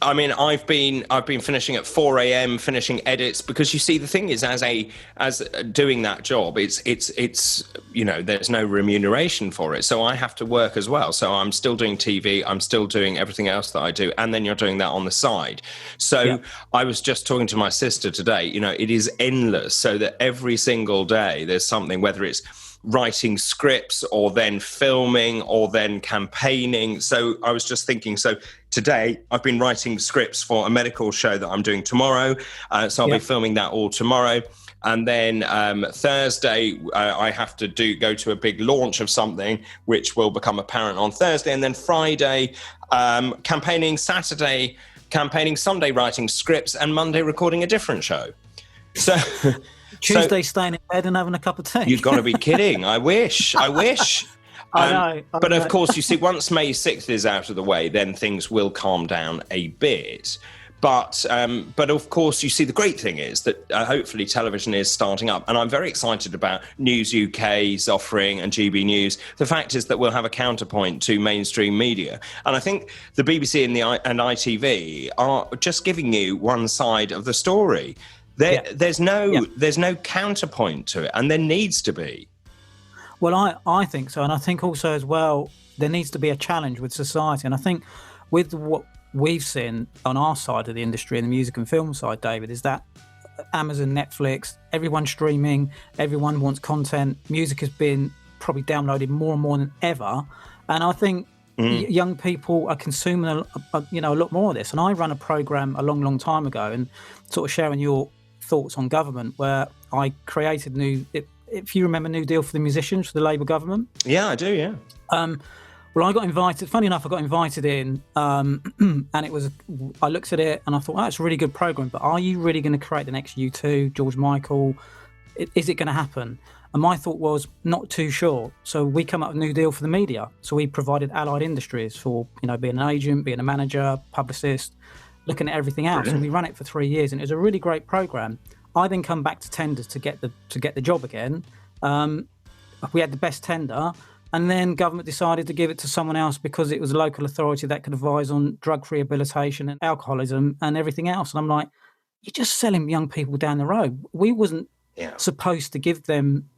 S4: I mean, I've been finishing at 4 a.m. finishing edits, because you see, the thing is, as doing that job, it's there's no remuneration for it, so I have to work as well. So I'm still doing TV, I'm still doing everything else that I do, and then you're doing that on the side. So I was just talking to my sister today. It is endless. So that every single day there's something, whether it's writing scripts or then filming or then campaigning. So I was just thinking, so today I've been writing scripts for a medical show that I'm doing tomorrow. So I'll be filming that all tomorrow. And then Thursday, I have to go to a big launch of something, which will become apparent on Thursday. And then Friday, campaigning, Saturday, campaigning, Sunday writing scripts, and Monday recording a different show. So
S2: Tuesday staying in bed and having a cup of tea.
S4: You've got to be kidding. I wish.
S2: I know.
S4: But of course, you see, once May 6th is out of the way, then things will calm down a bit. But of course, you see, the great thing is that hopefully television is starting up. And I'm very excited about News UK's offering and GB News. The fact is that we'll have a counterpoint to mainstream media. And I think the BBC and ITV are just giving you one side of the story. There's no counterpoint to it, and there needs to be.
S2: Well, I think so. And I think also as well, there needs to be a challenge with society. And I think with what we've seen on our side of the industry, in the music and film side, David, is that Amazon, Netflix, everyone's streaming, everyone wants content. Music has been probably downloaded more and more than ever. And I think young people are consuming a lot more of this. And I ran a program a long time ago, and sort of sharing your thoughts on government, where I created if you remember, New Deal for the musicians, for the Labour government.
S4: Yeah, I do, yeah.
S2: Well, I got invited, funny enough, I got invited in, and I looked at it and I thought, it's a really good programme, but are you really going to create the next U2, George Michael? Is it going to happen? And my thought was, not too sure. So we come up with New Deal for the media. So we provided allied industries for, being an agent, being a manager, publicist, looking at everything else. And we ran it for 3 years, and it was a really great programme. I then come back to tenders to get the job again. We had the best tender. And then government decided to give it to someone else because it was a local authority that could advise on drug rehabilitation and alcoholism and everything else. And I'm like, you're just selling young people down the road. We wasn't supposed to give them,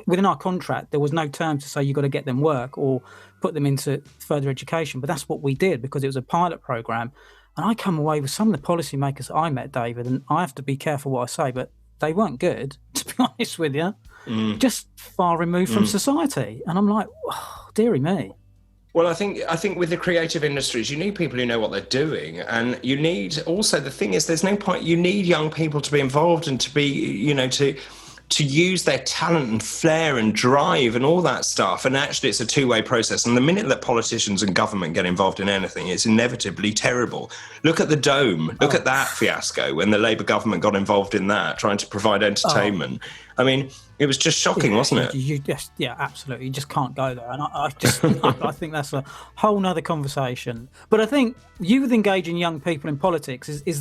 S2: within our contract, there was no term to say you've got to get them work or put them into further education. But that's what we did because it was a pilot program. And I come away with some of the policymakers I met, David, and I have to be careful what I say, but they weren't good, to be honest with you. Just far removed from society. And I'm like, oh, dearie me.
S4: Well, I think with the creative industries, you need people who know what they're doing. And you need also, the thing is, there's no point, you need young people to be involved and to be, to use their talent and flair and drive and all that stuff. And actually, it's a two-way process. And the minute that politicians and government get involved in anything, it's inevitably terrible. Look at the Dome. Look at that fiasco when the Labour government got involved in that, trying to provide entertainment. I mean, it was just shocking, wasn't it?
S2: You just, absolutely. You just can't go there. And I think that's a whole nother conversation. But I think you with engaging young people in politics, is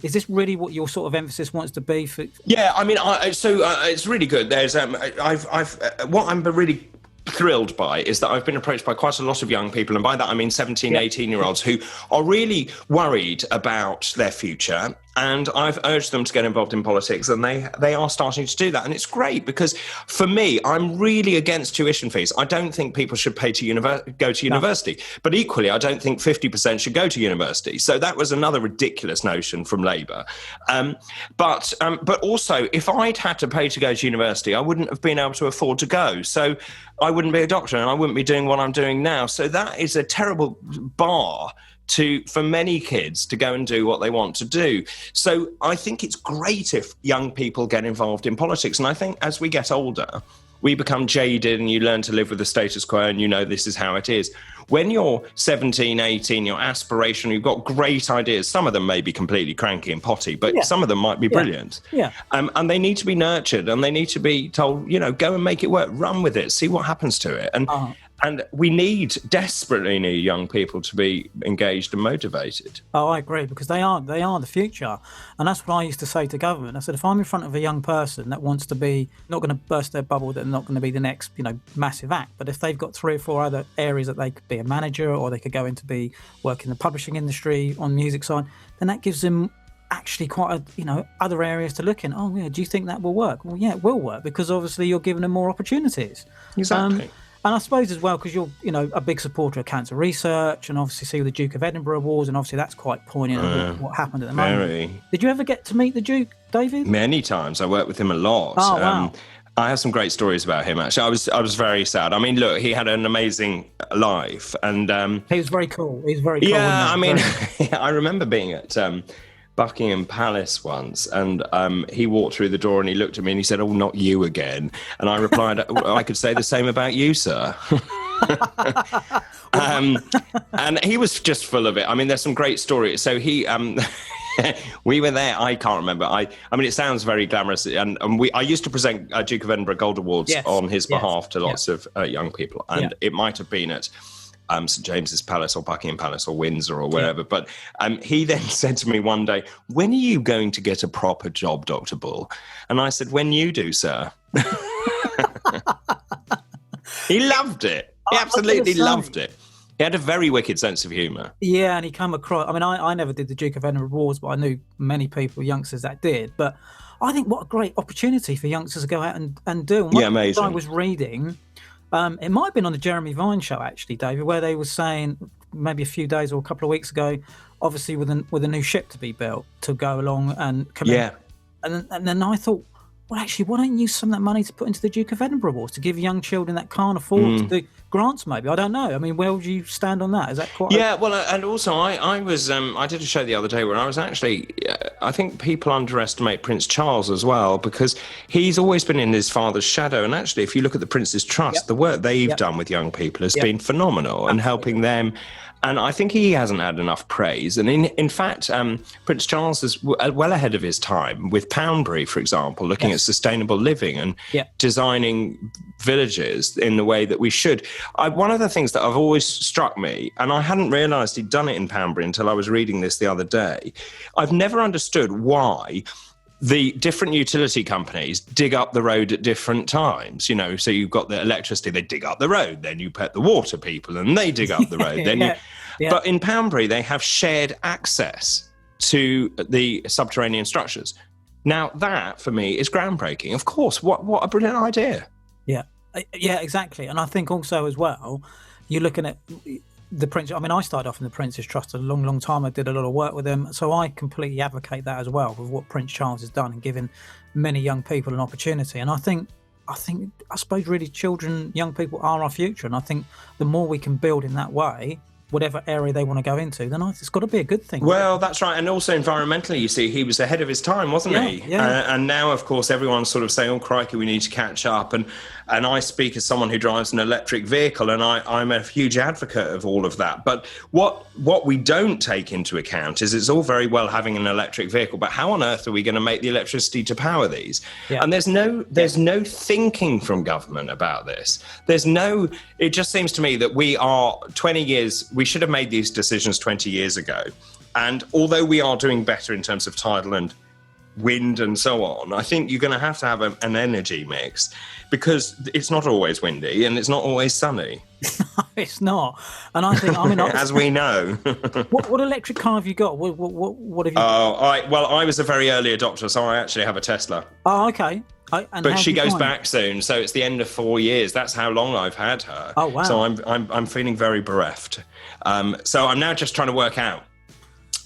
S2: this really what your sort of emphasis wants to be for? Yeah,
S4: I mean, it's really good. There's what I'm really thrilled by is that I've been approached by quite a lot of young people, and by that I mean 17, 18-year-olds who are really worried about their future. And I've urged them to get involved in politics, and they are starting to do that. And it's great because, for me, I'm really against tuition fees. I don't think people should pay to go to university. But equally, I don't think 50% should go to university. So that was another ridiculous notion from Labour. But also, if I'd had to pay to go to university, I wouldn't have been able to afford to go. So I wouldn't be a doctor, and I wouldn't be doing what I'm doing now. So that is a terrible bar for many kids to go and do what they want to do. So I think it's great if young people get involved in politics. And I think as we get older, we become jaded and you learn to live with the status quo and this is how it is. When you're 17, 18, you're aspirational, you've got great ideas. Some of them may be completely cranky and potty, but some of them might be brilliant.
S2: Yeah.
S4: And they need to be nurtured and they need to be told, go and make it work, run with it, see what happens to it. And we desperately need young people to be engaged and motivated.
S2: Oh, I agree, because they are the future. And that's what I used to say to government. I said, if I'm in front of a young person that wants to be, not going to burst their bubble, they're not going to be the next, massive act. But if they've got 3 or 4 other areas that they could be a manager, or they could go into work in the publishing industry on the music side, then that gives them actually quite other areas to look in. Oh, yeah, do you think that will work? Well, yeah, it will work, because obviously you're giving them more opportunities.
S4: Exactly.
S2: And I suppose as well, because you're, a big supporter of cancer research, and obviously see the Duke of Edinburgh Awards, and obviously that's quite poignant of what happened at the moment. Did you ever get to meet the Duke, David?
S4: Many times. I worked with him a lot.
S2: Oh, wow.
S4: I have some great stories about him, actually. I was very sad. I mean, look, he had an amazing life, and
S2: he was very cool. He was very cool.
S4: Yeah, I mean, I remember being at Buckingham Palace once, and he walked through the door and he looked at me and he said, "Oh, not you again." And I replied, "I could say the same about you, sir." And he was just full of it. I mean, there's some great stories. So he, we were there. I can't remember. I mean, it sounds very glamorous. And I used to present Duke of Edinburgh Gold Awards on his behalf to lots of young people. And it might have been at St James's Palace or Buckingham Palace or Windsor or wherever. But he then said to me one day, "When are you going to get a proper job, Dr. Bull?" And I said, "When you do, sir." He loved it. He absolutely loved it. He had a very wicked sense of humour.
S2: Yeah, and he come across... I mean, I never did the Duke of Edinburgh Awards, but I knew many people, youngsters, that did. But I think what a great opportunity for youngsters to go out and do. And
S4: amazing.
S2: I was reading... it might have been on the Jeremy Vine show, actually, David, where they were saying maybe a few days or a couple of weeks ago, obviously with a new ship to be built to go along and come in. And then I thought, well, actually, why don't you use some of that money to put into the Duke of Edinburgh Awards to give young children that can't afford to do grants, maybe? I don't know. I mean, where would you stand on that? Is that quite...
S4: Yeah, well, and also I was, I did a show the other day where I was actually, I think people underestimate Prince Charles as well, because he's always been in his father's shadow. And actually, if you look at the Prince's Trust, the work they've done with young people has been phenomenal and helping them. And I think he hasn't had enough praise. And in fact, Prince Charles is well ahead of his time with Poundbury, for example, looking at sustainable living and designing villages in the way that we should. One of the things that have always struck me, and I hadn't realised he'd done it in Poundbury until I was reading this the other day, I've never understood why the different utility companies dig up the road at different times, so you've got the electricity, they dig up the road, then you put the water people and they dig up the road. But in Poundbury, they have shared access to the subterranean structures. Now, that, for me, is groundbreaking. Of course, what a brilliant idea.
S2: Yeah, exactly. And I think also as well, you're looking at the Prince. I mean, I started off in the Prince's Trust a long, long time. I did a lot of work with them. So I completely advocate that as well, with what Prince Charles has done and given many young people an opportunity. And I suppose really young people are our future. And I think the more we can build in that way, whatever area they want to go into, then it's got to be a good thing.
S4: Well, that's right. And also environmentally, you see, he was ahead of his time, wasn't he?
S2: Yeah.
S4: And now, of course, everyone's sort of saying, "Oh, crikey, we need to catch up." And I speak as someone who drives an electric vehicle, and I'm a huge advocate of all of that. But what we don't take into account is it's all very well having an electric vehicle, but how on earth are we going to make the electricity to power these? Yeah. And there's no thinking from government about this. It just seems to me that we are 20 years... We should have made these decisions 20 years ago. And although we are doing better in terms of tidal and wind and so on, I think you're going to have an energy mix, because it's not always windy and it's not always sunny.
S2: It's not. And I think,
S4: as we know.
S2: What electric car have you got? What have you
S4: I was a very early adopter, so I actually have a Tesla.
S2: Oh, okay.
S4: But she goes back soon, so it's the end of 4 years. That's how long I've had her.
S2: Oh, wow.
S4: So I'm feeling very bereft. So I'm now just trying to work out.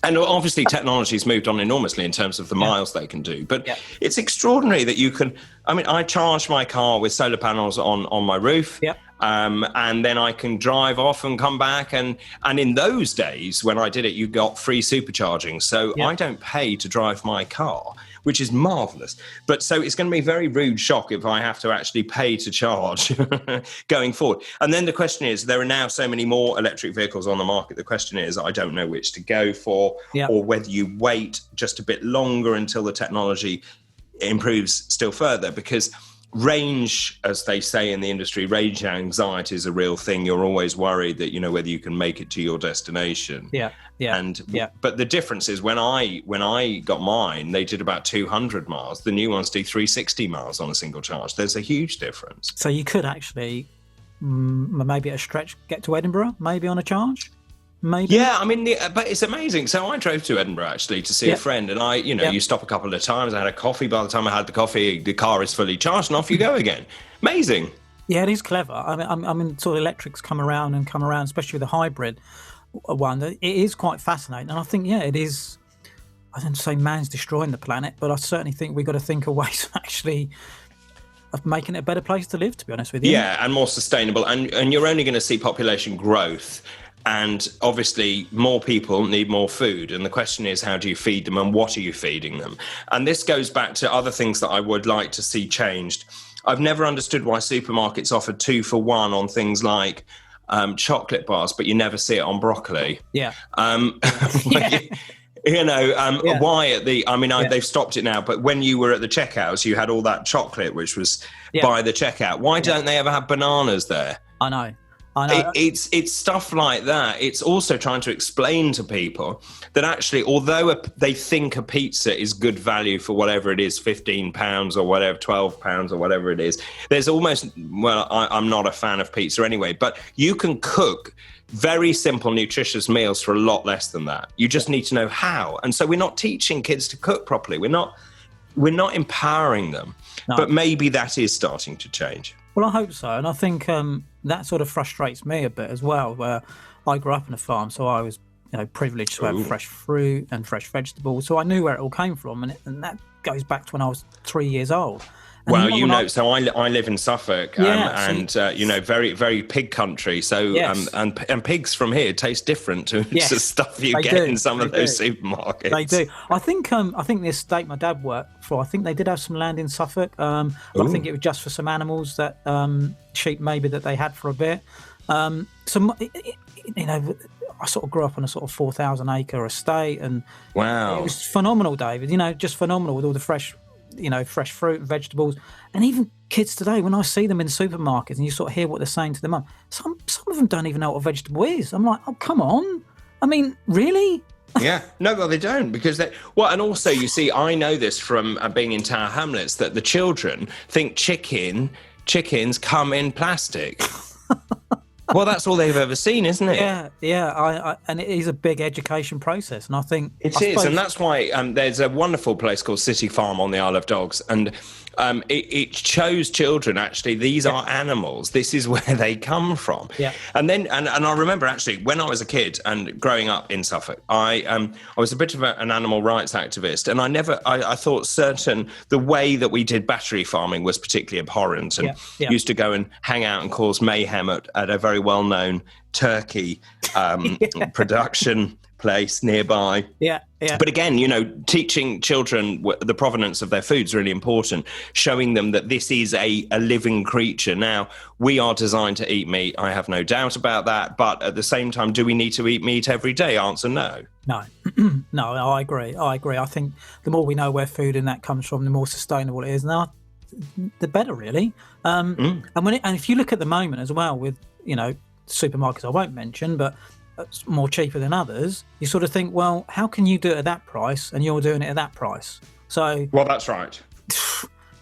S4: And obviously technology's moved on enormously in terms of the miles they can do. But it's extraordinary that you can... I mean, I charge my car with solar panels on my roof. Yeah. And then I can drive off and come back. And in those days, when I did it, you got free supercharging. So I don't pay to drive my car, which is marvellous. But so it's going to be a very rude shock if I have to actually pay to charge going forward. And then the question is, there are now so many more electric vehicles on the market. The question is, I don't know which to go for, or whether you wait just a bit longer until the technology improves still further, because range, as they say in the industry, range anxiety is a real thing. You're always worried that, whether you can make it to your destination. But the difference is when I got mine, they did about 200 miles. The new ones do 360 miles on a single charge. There's a huge difference.
S2: So you could actually maybe at a stretch get to Edinburgh, maybe on a charge. Maybe.
S4: Yeah, I mean, but it's amazing. So I drove to Edinburgh actually to see a friend, and you stop a couple of times. I had a coffee. By the time I had the coffee, the car is fully charged, and off you go again. Amazing.
S2: Yeah, it is clever. I mean, sort of electrics come around, especially with the hybrid one. It is quite fascinating, and I think it is. I don't say man's destroying the planet, but I certainly think we've got to think of ways of making it a better place to live. To be honest with you.
S4: Yeah, and more sustainable, and you're only going to see population growth And obviously, more people need more food. And the question is, how do you feed them and what are you feeding them? And this goes back to other things that I would like to see changed. I've never understood why supermarkets offer 2 for 1 on things like chocolate bars, but you never see it on broccoli.
S2: Yeah.
S4: Why at the, they've stopped it now, but when you were at the checkouts, you had all that chocolate, which was by the checkout. Why don't they ever have bananas there?
S2: I know.
S4: It's stuff like that. It's also trying to explain to people that actually, although they think a pizza is good value for whatever it is, £15 or whatever, £12 or whatever it is, there's almost, I'm not a fan of pizza anyway, but you can cook very simple, nutritious meals for a lot less than that. You just need to know how. And so we're not teaching kids to cook properly. We're not empowering them, but maybe that is starting to change.
S2: Well, I hope so. And I think that sort of frustrates me a bit as well, where I grew up on a farm, so I was privileged to have fresh fruit and fresh vegetables. So I knew where it all came from. And that goes back to when I was 3 years old. And
S4: so I live in Suffolk, very, very pig country. So, and pigs from here taste different to stuff you get in some of those supermarkets.
S2: They do. I think the estate my dad worked for, I think they did have some land in Suffolk. I think it was just for some animals that sheep maybe that they had for a bit. I sort of grew up on a sort of 4,000 acre estate, and it was phenomenal, David. Just phenomenal with all the fresh fruit and vegetables. And even kids today, when I see them in supermarkets and you sort of hear what they're saying to their mum, some of them don't even know what a vegetable is. I'm like, oh, come on. I mean, really?
S4: Yeah. No, well, they don't, because and also, you see, I know this from being in Tower Hamlets, that the children think chickens come in plastic. Well, that's all they've ever seen, isn't it?
S2: Yeah. And it is a big education process, and I think
S4: it is, and that's why there's a wonderful place called City Farm on the Isle of Dogs, and it shows children actually these are animals. This is where they come from. Yeah. And then and I remember actually when I was a kid and growing up in Suffolk, I was a bit of an animal rights activist, and I thought the way that we did battery farming was particularly abhorrent, and used to go and hang out and cause mayhem at a very well-known turkey production place nearby. But again, teaching children the provenance of their food is really important, showing them that this is a living creature. Now, we are designed to eat meat, I have no doubt about that, but at the same time, do we need to eat meat every day? Answer no.
S2: No. No, I agree. I think the more we know where food and that comes from, the more sustainable it is. Now, the better, really. And if you look at the moment as well with, supermarkets I won't mention, but more cheaper than others, you sort of think, well, how can you do it at that price and you're doing it at that price? So,
S4: well, that's right.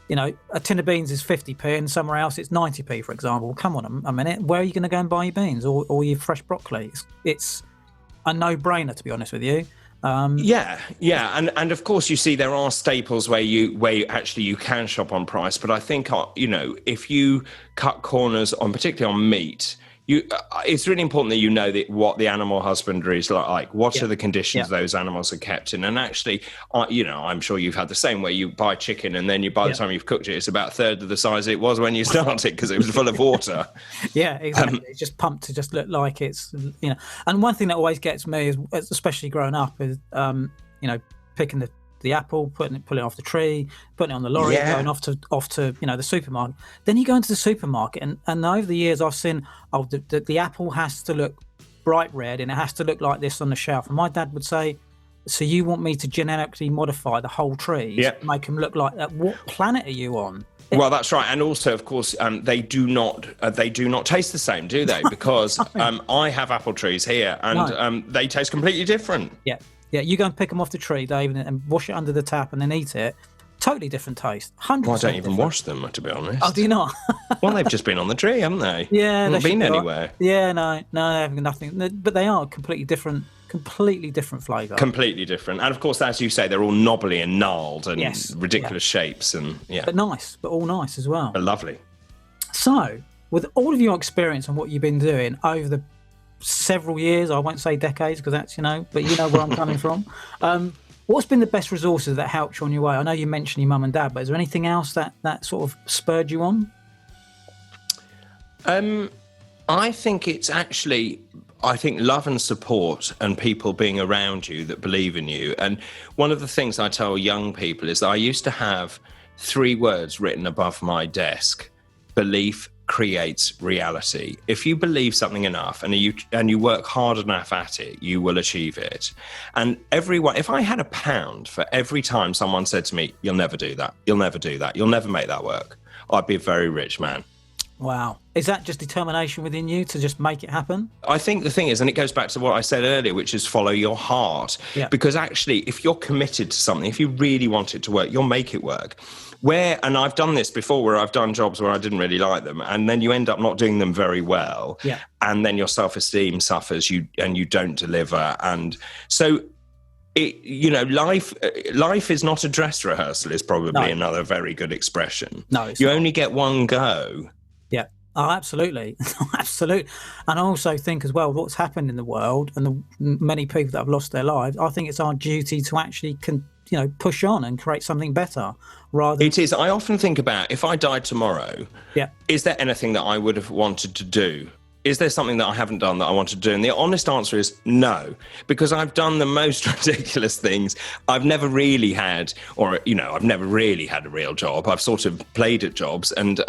S2: A tin of beans is 50p and somewhere else it's 90p, for example. Come on a minute, where are you going to go and buy your beans or your fresh broccoli? It's a no-brainer, to be honest with you. And of course, you see, there are staples where you actually you can shop on price, but I think if you cut corners on, particularly on meat, it's really important that you know what the animal husbandry is like. What are the conditions those animals are kept in? And actually, I'm sure you've had the same, where you buy chicken and then by the time you've cooked it, it's about a third of the size it was when you started because it was full of water. Yeah, exactly. It's just pumped to just look like it's, And one thing that always gets me is, especially growing up, is, picking the apple, pulling it off the tree, putting it on the lorry, going off to the supermarket. Then you go into the supermarket, and over the years I've seen the apple has to look bright red and it has to look like this on the shelf. And my dad would say, "So you want me to genetically modify the whole tree to make them look like that? What planet are you on?"
S4: Well, that's right, and also, of course, they do not taste the same, do they? Because I have apple trees here, and they taste completely different.
S2: Yeah, you go and pick them off the tree, David, and wash it under the tap and then eat it. Totally different taste. 100%.
S4: Well, I don't even wash them, to be honest.
S2: Oh, do you not?
S4: Well, they've just been on the tree, haven't they?
S2: Yeah,
S4: they haven't been anywhere.
S2: Yeah, no, they haven't nothing. But they are completely different flavour.
S4: Completely different. And of course, as you say, they're all knobbly and gnarled and ridiculous shapes. But
S2: nice, but all nice as well.
S4: But lovely. So,
S2: with all of your experience and what you've been doing over the several years, I won't say decades because that's, but you know where I'm coming from. What's been the best resources that helped you on your way? I know you mentioned your mum and dad, but is there anything else that sort of spurred you on?
S4: I think it's actually, I think love and support and people being around you that believe in you. And one of the things I tell young people is that I used to have 3 words written above my desk: belief creates reality. If you believe something enough and you work hard enough at it, you will achieve it. And if I had £1 for every time someone said to me, "You'll never do that, you'll never do that, you'll never make that work," I'd be a very rich man.
S2: Wow. Is that just determination within you to just make it happen?
S4: I think the thing is, and it goes back to what I said earlier, which is follow your heart.
S2: Yeah.
S4: Because actually, if you're committed to something, if you really want it to work, you'll make it work. And I've done this before, where I've done jobs where I didn't really like them, and then you end up not doing them very well.
S2: Yeah.
S4: And then your self-esteem suffers, and you don't deliver. And so life is not a dress rehearsal is probably another very good expression.
S2: No, it's
S4: you
S2: not.
S4: only get one go.
S2: Yeah. Oh, absolutely. Absolutely. And I also think as well, what's happened in the world and the many people that have lost their lives, I think it's our duty to actually push on and create something better rather than...
S4: It is. I often think about, if I died tomorrow, is there anything that I would have wanted to do? Is there something that I haven't done that I want to do? And the honest answer is no, because I've done the most ridiculous things. I've never really had a real job. I've sort of played at jobs, and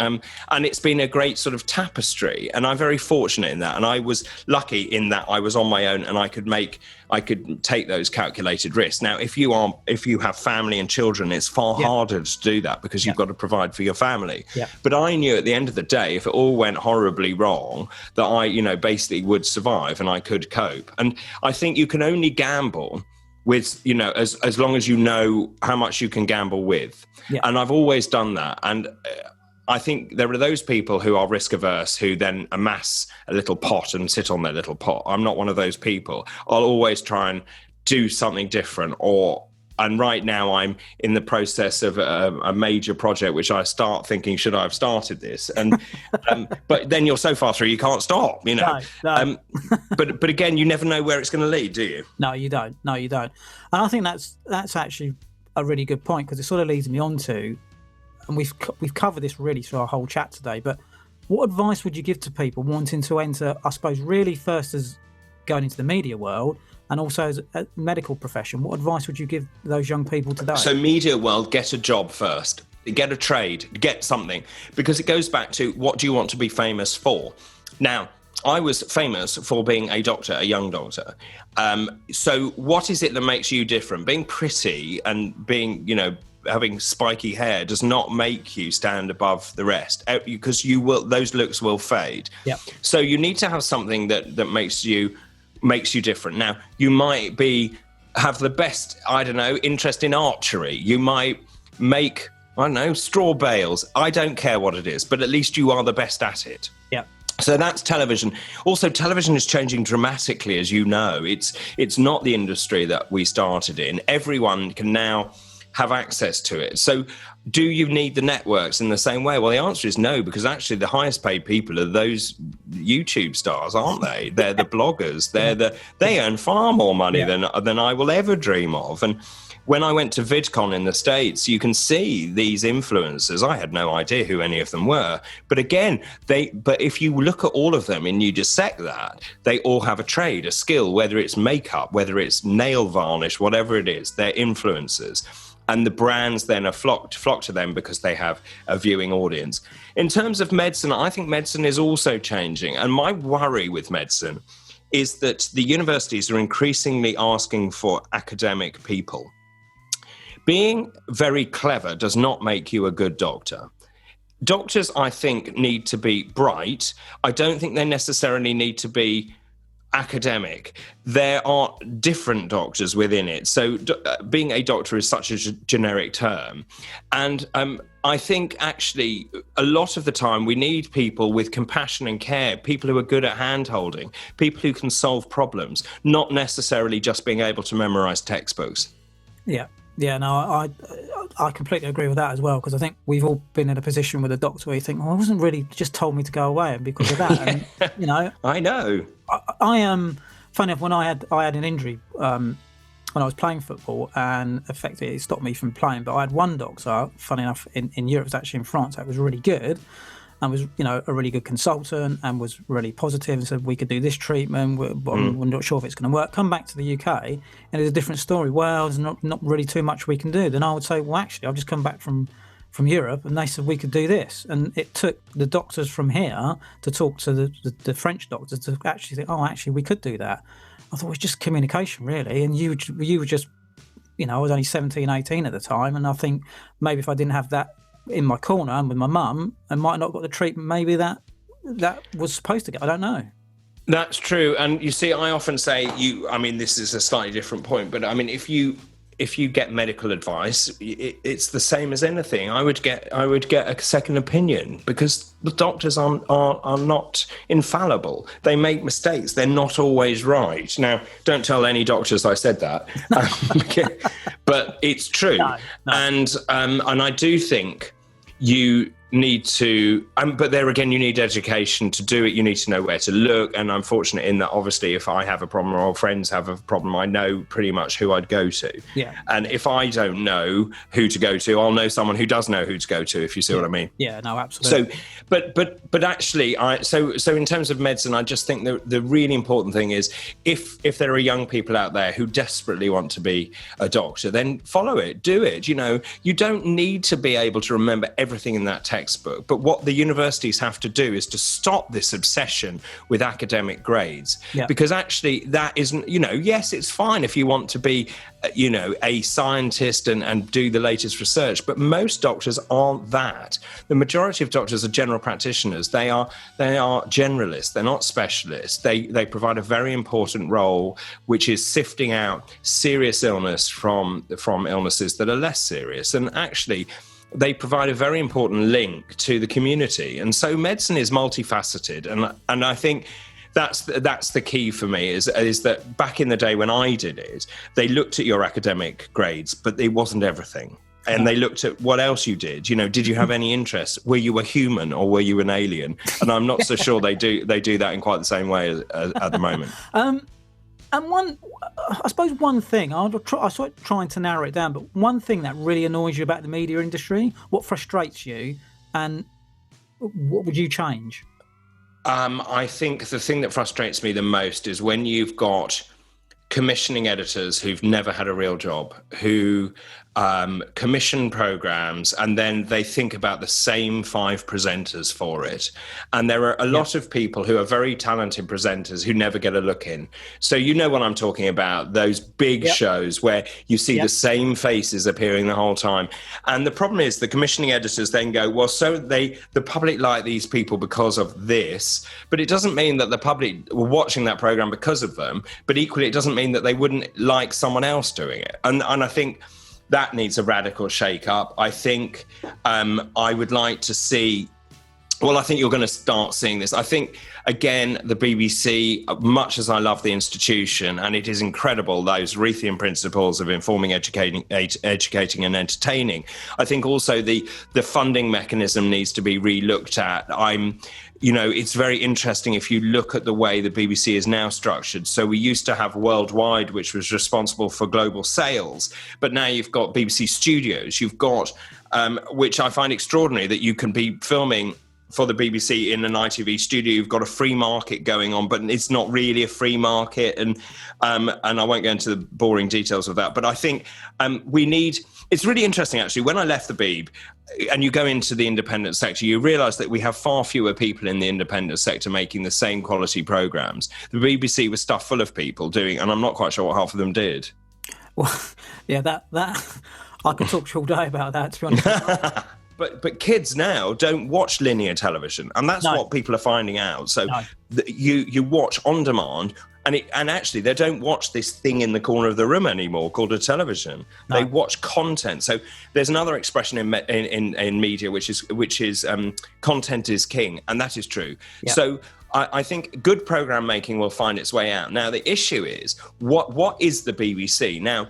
S4: it's been a great sort of tapestry. And I'm very fortunate in that. And I was lucky in that I was on my own, and I could take those calculated risks. Now, if you have family and children, it's far harder to do that, because you've got to provide for your family. Yeah. But I knew at the end of the day, if it all went horribly wrong, that I, basically would survive and I could cope. And I think you can only gamble with, as long as you know how much you can gamble with. Yeah. And I've always done that. And I think there are those people who are risk averse who then amass a little pot and sit on their little pot. I'm not one of those people. I'll always try and do something different. And right now I'm in the process of a major project, which I start thinking, should I have started this? And but then you're so far through, you can't stop, No. But again, you never know where it's going to lead, do you?
S2: No, you don't. And I think that's actually a really good point, because it sort of leads me on to, and we've covered this really through our whole chat today, but what advice would you give to people wanting to enter, I suppose, really first as going into the media world, and also as a medical profession? What advice would you give those young people today?
S4: So media world, get a job first. Get a trade, get something. Because it goes back to, what do you want to be famous for? Now, I was famous for being a doctor, a young doctor. So what is it that makes you different? Being pretty and being, having spiky hair does not make you stand above the rest, because those looks will fade. Yeah. So you need to have something that makes you different. Now, you might have the best, interest in archery. You might make, straw bales. I don't care what it is, but at least you are the best at it. Yeah. So that's television. Also, television is changing dramatically, as you know. It's not the industry that we started in. Everyone can now have access to it. So do you need the networks in the same way? Well, the answer is no, because actually the highest paid people are those YouTube stars, aren't they? They're the bloggers. They earn far more money than I will ever dream of. And when I went to VidCon in the States, you can see these influencers. I had no idea who any of them were. But again, but if you look at all of them and you dissect that, they all have a trade, a skill, whether it's makeup, whether it's nail varnish, whatever it is, they're influencers. And the brands then are flock to them because they have a viewing audience. In terms of medicine, I think medicine is also changing. And my worry with medicine is that the universities are increasingly asking for academic people. Being very clever does not make you a good doctor. Doctors, I think, need to be bright. I don't think they necessarily need to be academic. There are different doctors within it. So being a doctor is such a generic term. And I think actually a lot of the time we need people with compassion and care, people who are good at hand-holding, people who can solve problems, not necessarily just being able to memorize textbooks.
S2: Yeah. Yeah, no, I completely agree with that as well, because I think we've all been in a position with a doctor where you think, I wasn't really, just told me to go away, and because of that, and,
S4: I know.
S2: I am funny enough, when I had an injury when I was playing football, and effectively it stopped me from playing. But I had one doctor, funny enough, in Europe, it was actually in France, that was really good. and was, a really good consultant and was really positive and said we could do this treatment, but we're not sure if it's going to work. Come back to the UK and it's a different story. Well, there's not really too much we can do. Then I would say, well, actually, I've just come back from Europe and they said we could do this. And it took the doctors from here to talk to the French doctors to actually think, oh, actually, we could do that. I thought it was just communication, really. And you were just, I was only 17, 18 at the time. And I think maybe if I didn't have that in my corner and with my mum, I might not have got the treatment maybe that was supposed to get. I don't know.
S4: That's true. And you see, I often say this is a slightly different point, but if you get medical advice, it's the same as anything. I would get a second opinion because the doctors are not infallible. They make mistakes. They're not always right. Now, don't tell any doctors I said that, but it's true. No. And I do think you need to, but there again, you need education to do it. You need to know where to look. And I'm fortunate in that, obviously, if I have a problem or friends have a problem, I know pretty much who I'd go to.
S2: Yeah.
S4: And if I don't know who to go to, I'll know someone who does know who to go to, if you see what I mean.
S2: Yeah, no, absolutely.
S4: So, but actually, so in terms of medicine, I just think the really important thing is if there are young people out there who desperately want to be a doctor, then follow it, do it. You don't need to be able to remember everything in that textbook, but what the universities have to do is to stop this obsession with academic grades, because actually that isn't, yes, it's fine if you want to be, a scientist and do the latest research, but most doctors aren't that. The majority of doctors are general practitioners. They are generalists. They're not specialists. They provide a very important role, which is sifting out serious illness from illnesses that are less serious. And actually, they provide a very important link to the community. And so medicine is multifaceted. And I think that's the key for me is that back in the day when I did it, they looked at your academic grades, but it wasn't everything. And they looked at what else you did. Did you have any interest? Were you a human or were you an alien? And I'm not so sure they do that in quite the same way as at the moment.
S2: And I suppose one thing, I sort of trying to narrow it down, but one thing that really annoys you about the media industry, what frustrates you, and what would you change?
S4: I think the thing that frustrates me the most is when you've got commissioning editors who've never had a real job, who commission programs, and then they think about the same 5 presenters for it. And there are a lot of people who are very talented presenters who never get a look in. So you know what I'm talking about, those big shows where you see the same faces appearing the whole time. And the problem is the commissioning editors then go, well, so the public like these people because of this, but it doesn't mean that the public were watching that program because of them, but equally it doesn't mean that they wouldn't like someone else doing it. And I think that needs a radical shake-up. I think I would like to see, well, I think you're going to start seeing this. I think, again, the BBC, much as I love the institution, and it is incredible, those Rethian principles of informing, educating and entertaining, I think also the funding mechanism needs to be re-looked at. It's very interesting if you look at the way the BBC is now structured. So we used to have Worldwide, which was responsible for global sales, but now you've got BBC Studios. You've got, which I find extraordinary, that you can be filming for the BBC in an ITV studio. You've got a free market going on, but it's not really a free market. And I won't go into the boring details of that, but I think it's really interesting, actually. When I left the Beeb, and you go into the independent sector, you realise that we have far fewer people in the independent sector making the same quality programmes. The BBC was stuffed full of people doing, and I'm not quite sure what half of them did.
S2: Well, yeah, that I could talk all day about that, to be honest.
S4: But kids now don't watch linear television, and that's what people are finding out. So you watch on demand. And actually, they don't watch this thing in the corner of the room anymore called a television. No. They watch content. So there's another expression in media, which is content is king, and that is true. Yeah. So I think good program making will find its way out. Now, the issue is what is the BBC now?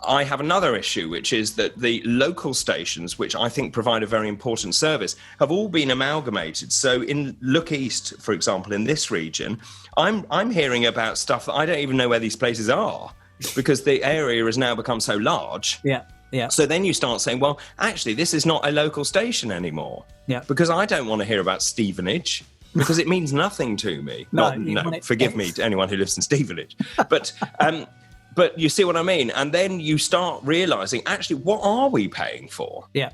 S4: I have another issue, which is that the local stations, which I think provide a very important service, have all been amalgamated. So in Look East, for example, in this region, I'm hearing about stuff that I don't even know where these places are, because the area has now become so large.
S2: Yeah. Yeah.
S4: So then you start saying, well, actually, this is not a local station anymore.
S2: Yeah.
S4: Because I don't want to hear about Stevenage, because it means nothing to me. Forgive me to anyone who lives in Stevenage. But you see what I mean? And then you start realising, actually, what are we paying for?
S2: Yeah.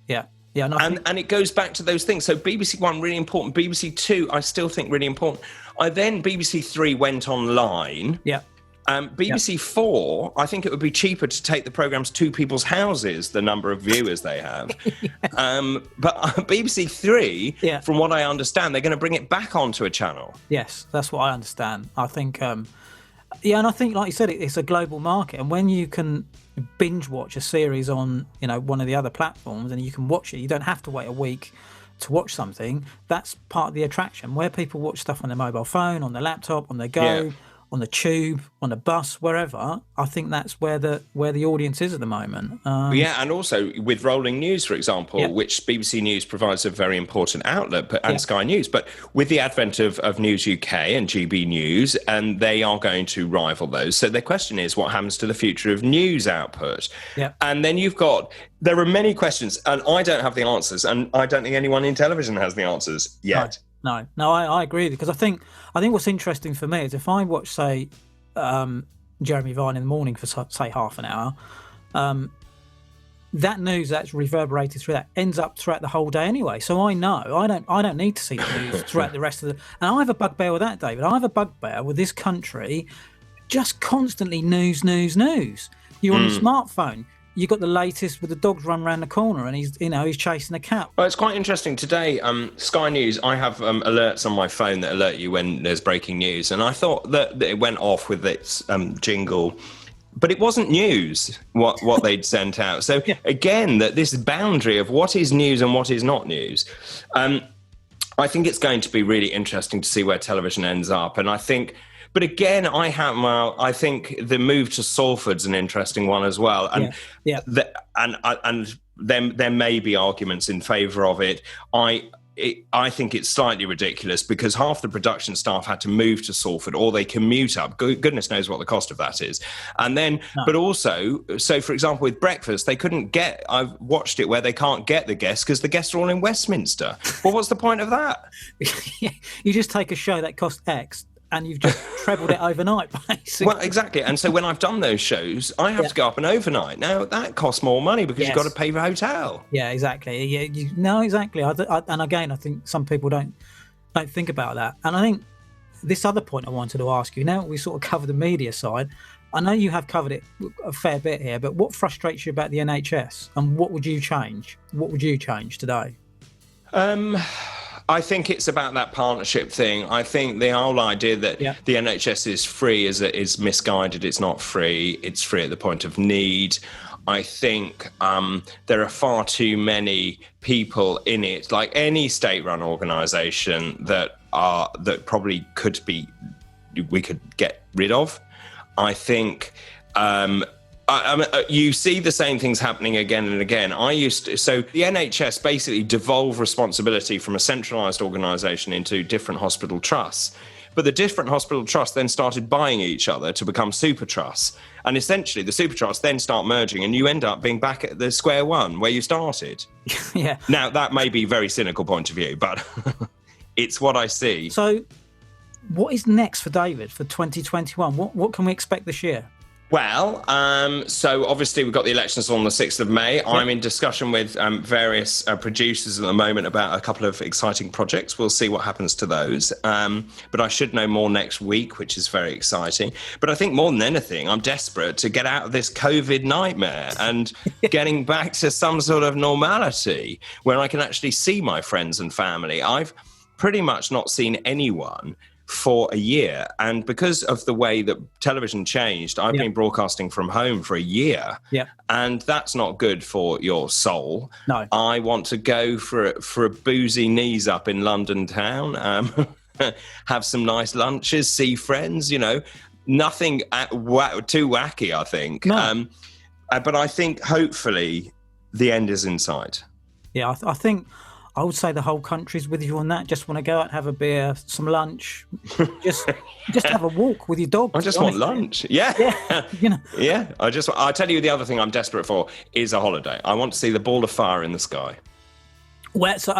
S2: Yeah. Yeah.
S4: And it goes back to those things. So BBC One, really important. BBC Two, I still think really important. BBC Three went online.
S2: Yeah.
S4: BBC Four, I think it would be cheaper to take the programmes to people's houses, the number of viewers they have. But BBC Three, from what I understand, they're going to bring it back onto a channel.
S2: Yes, that's what I understand. I think, and I think, like you said, it's a global market. And when you can binge watch a series on, one of the other platforms, and you can watch it, you don't have to wait a week to watch something. That's part of the attraction. Where people watch stuff on their mobile phone, on their laptop, on their go, on the tube, on the bus, wherever, I think that's where the audience is at the moment.
S4: And also with rolling news, for example, which BBC News provides a very important outlet, and Sky News. But with the advent of News UK and GB News, and they are going to rival those. So the question is, what happens to the future of news output?
S2: Yeah.
S4: And then there are many questions, and I don't have the answers, and I don't think anyone in television has the answers yet.
S2: No, I agree, because I think what's interesting for me is if I watch, say, Jeremy Vine in the morning for, say, half an hour, that news that's reverberated through that ends up throughout the whole day anyway. So I know I don't need to see the news throughout the rest of the. And I have a bugbear with that, David. I have a bugbear with this country, just constantly news. You're on your smartphone. You got the latest with the dogs run around the corner, and he's chasing a cat.
S4: Well, it's quite interesting today. Sky News, I have alerts on my phone that alert you when there's breaking news, and I thought that it went off with its jingle, but it wasn't news what they'd sent out. So again, that this boundary of what is news and what is not news. I think it's going to be really interesting to see where television ends up, and I think. But again, I think the move to Salford's an interesting one as well, and and there may be arguments in favour of it. I think it's slightly ridiculous because half the production staff had to move to Salford, or they commute up. Goodness knows what the cost of that is. And then, but also, so for example, with breakfast, they couldn't get. I've watched it where they can't get the guests because the guests are all in Westminster. Well, what's the point of that?
S2: You just take a show that costs X. And you've just trebled it overnight, basically.
S4: Well, exactly. And so when I've done those shows, I have to go up and overnight. Now, that costs more money because you've got to pay for hotel.
S2: Yeah, exactly. Yeah, exactly. And again, I think some people don't think about that. And I think this other point I wanted to ask you, now we sort of cover the media side. I know you have covered it a fair bit here, but what frustrates you about the NHS? And what would you change? What would you change today?
S4: I think it's about that partnership thing. I think the whole idea that the NHS is free is misguided. It's not free. It's free at the point of need. I think there are far too many people in it, like any state-run organisation, that probably we could get rid of. I think. You see the same things happening again and again. So the NHS basically devolved responsibility from a centralised organisation into different hospital trusts. But the different hospital trusts then started buying each other to become super trusts. And essentially the super trusts then start merging and you end up being back at the square one where you started.
S2: Yeah.
S4: Now, that may be a very cynical point of view, but it's what I see.
S2: So what is next for David for 2021? What can we expect this year?
S4: Well, so obviously we've got the elections on the 6th of May. Yep. I'm in discussion with various producers at the moment about a couple of exciting projects. We'll see what happens to those. But I should know more next week, which is very exciting. But I think more than anything, I'm desperate to get out of this COVID nightmare and getting back to some sort of normality where I can actually see my friends and family. I've pretty much not seen anyone for a year, and because of the way that television changed, I've been broadcasting from home for a year, and that's not good for your soul.
S2: No,
S4: I want to go for a boozy knees up in London town, have some nice lunches, see friends. Nothing too wacky, I think.
S2: No.
S4: But I think hopefully the end is in sight.
S2: Yeah, I think I would say the whole country's with you on that. Just want to go out, have a beer, some lunch, just have a walk with your dog.
S4: I just want lunch. Yeah. Yeah. I'll tell you the other thing I'm desperate for is a holiday. I want to see the ball of fire in the sky.
S2: So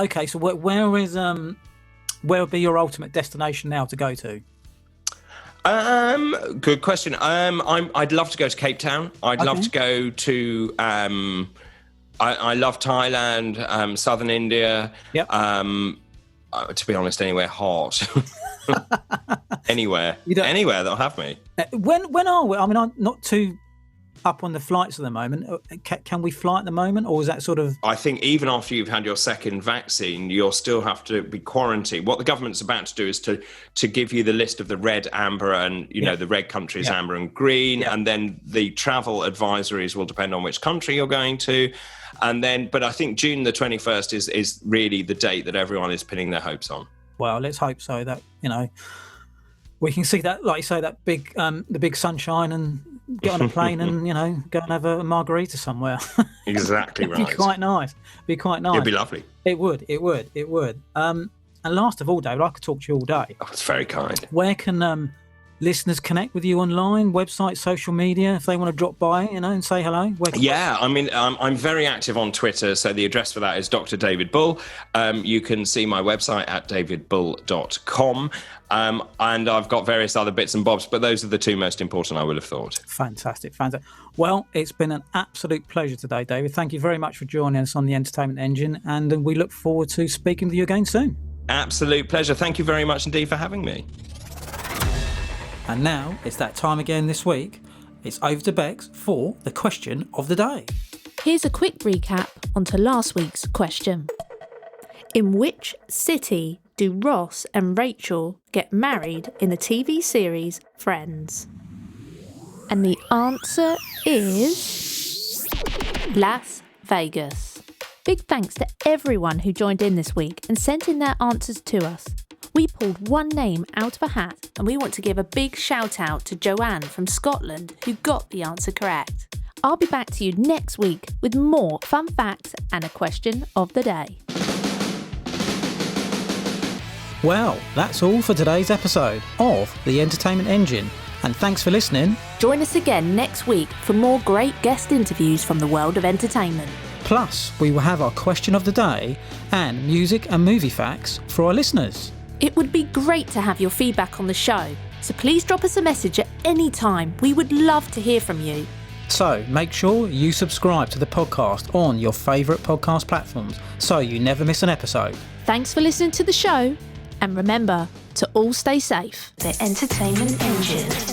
S2: where would be your ultimate destination now to go to?
S4: Good question. I'd love to go to Cape Town. I'd love to go to. I love Thailand, southern India.
S2: Yep.
S4: To be honest, anywhere hot. anywhere that'll have me.
S2: When are we? I mean, I'm not too up on the flights at the moment. Can we fly at the moment, or is that sort of?
S4: I think even after you've had your second vaccine, you'll still have to be quarantined. What the government's about to do is to give you the list of the red, amber, and the red countries, amber and green, and then the travel advisories will depend on which country you're going to. And then, but I think June the 21st is really the date that everyone is pinning their hopes on. Well,
S2: let's hope so that, we can see that, like you say, that big, the big sunshine and get on a plane and, go and have a margarita somewhere.
S4: Exactly right.
S2: It'd be quite nice. It'd
S4: be lovely.
S2: It would. And last of all, David, I could talk to you all day.
S4: Oh, it's very kind.
S2: Where can listeners connect with you online, website, social media, if they want to drop by, and say hello?
S4: I mean, I'm very active on Twitter, so the address for that is Dr. David Bull. You can see my website at davidbull.com, and I've got various other bits and bobs, but those are the two most important, I would have thought.
S2: Fantastic. Well, it's been an absolute pleasure today, David. Thank you very much for joining us on the Entertainment Engine, and we look forward to speaking with you again soon. Absolute pleasure. Thank you very much indeed for having me. And now it's that time again this week. It's over to Bex for the question of the day.
S3: Here's a quick recap onto last week's question. In which city do Ross and Rachel get married in the TV series Friends? And the answer is Las Vegas. Big thanks to everyone who joined in this week and sent in their answers to us. We pulled one name out of a hat, and we want to give a big shout out to Joanne from Scotland who got the answer correct. I'll be back to you next week with more fun facts and a question of the day.
S2: Well, that's all for today's episode of The Entertainment Engine, and thanks for listening.
S3: Join us again next week for more great guest interviews from the world of entertainment.
S2: Plus, we will have our question of the day and music and movie facts for our listeners.
S3: It would be great to have your feedback on the show, so please drop us a message at any time. We would love to hear from you.
S2: So make sure you subscribe to the podcast on your favourite podcast platforms so you never miss an episode.
S3: Thanks for listening to the show, and remember to all stay safe.
S1: The Entertainment Engine.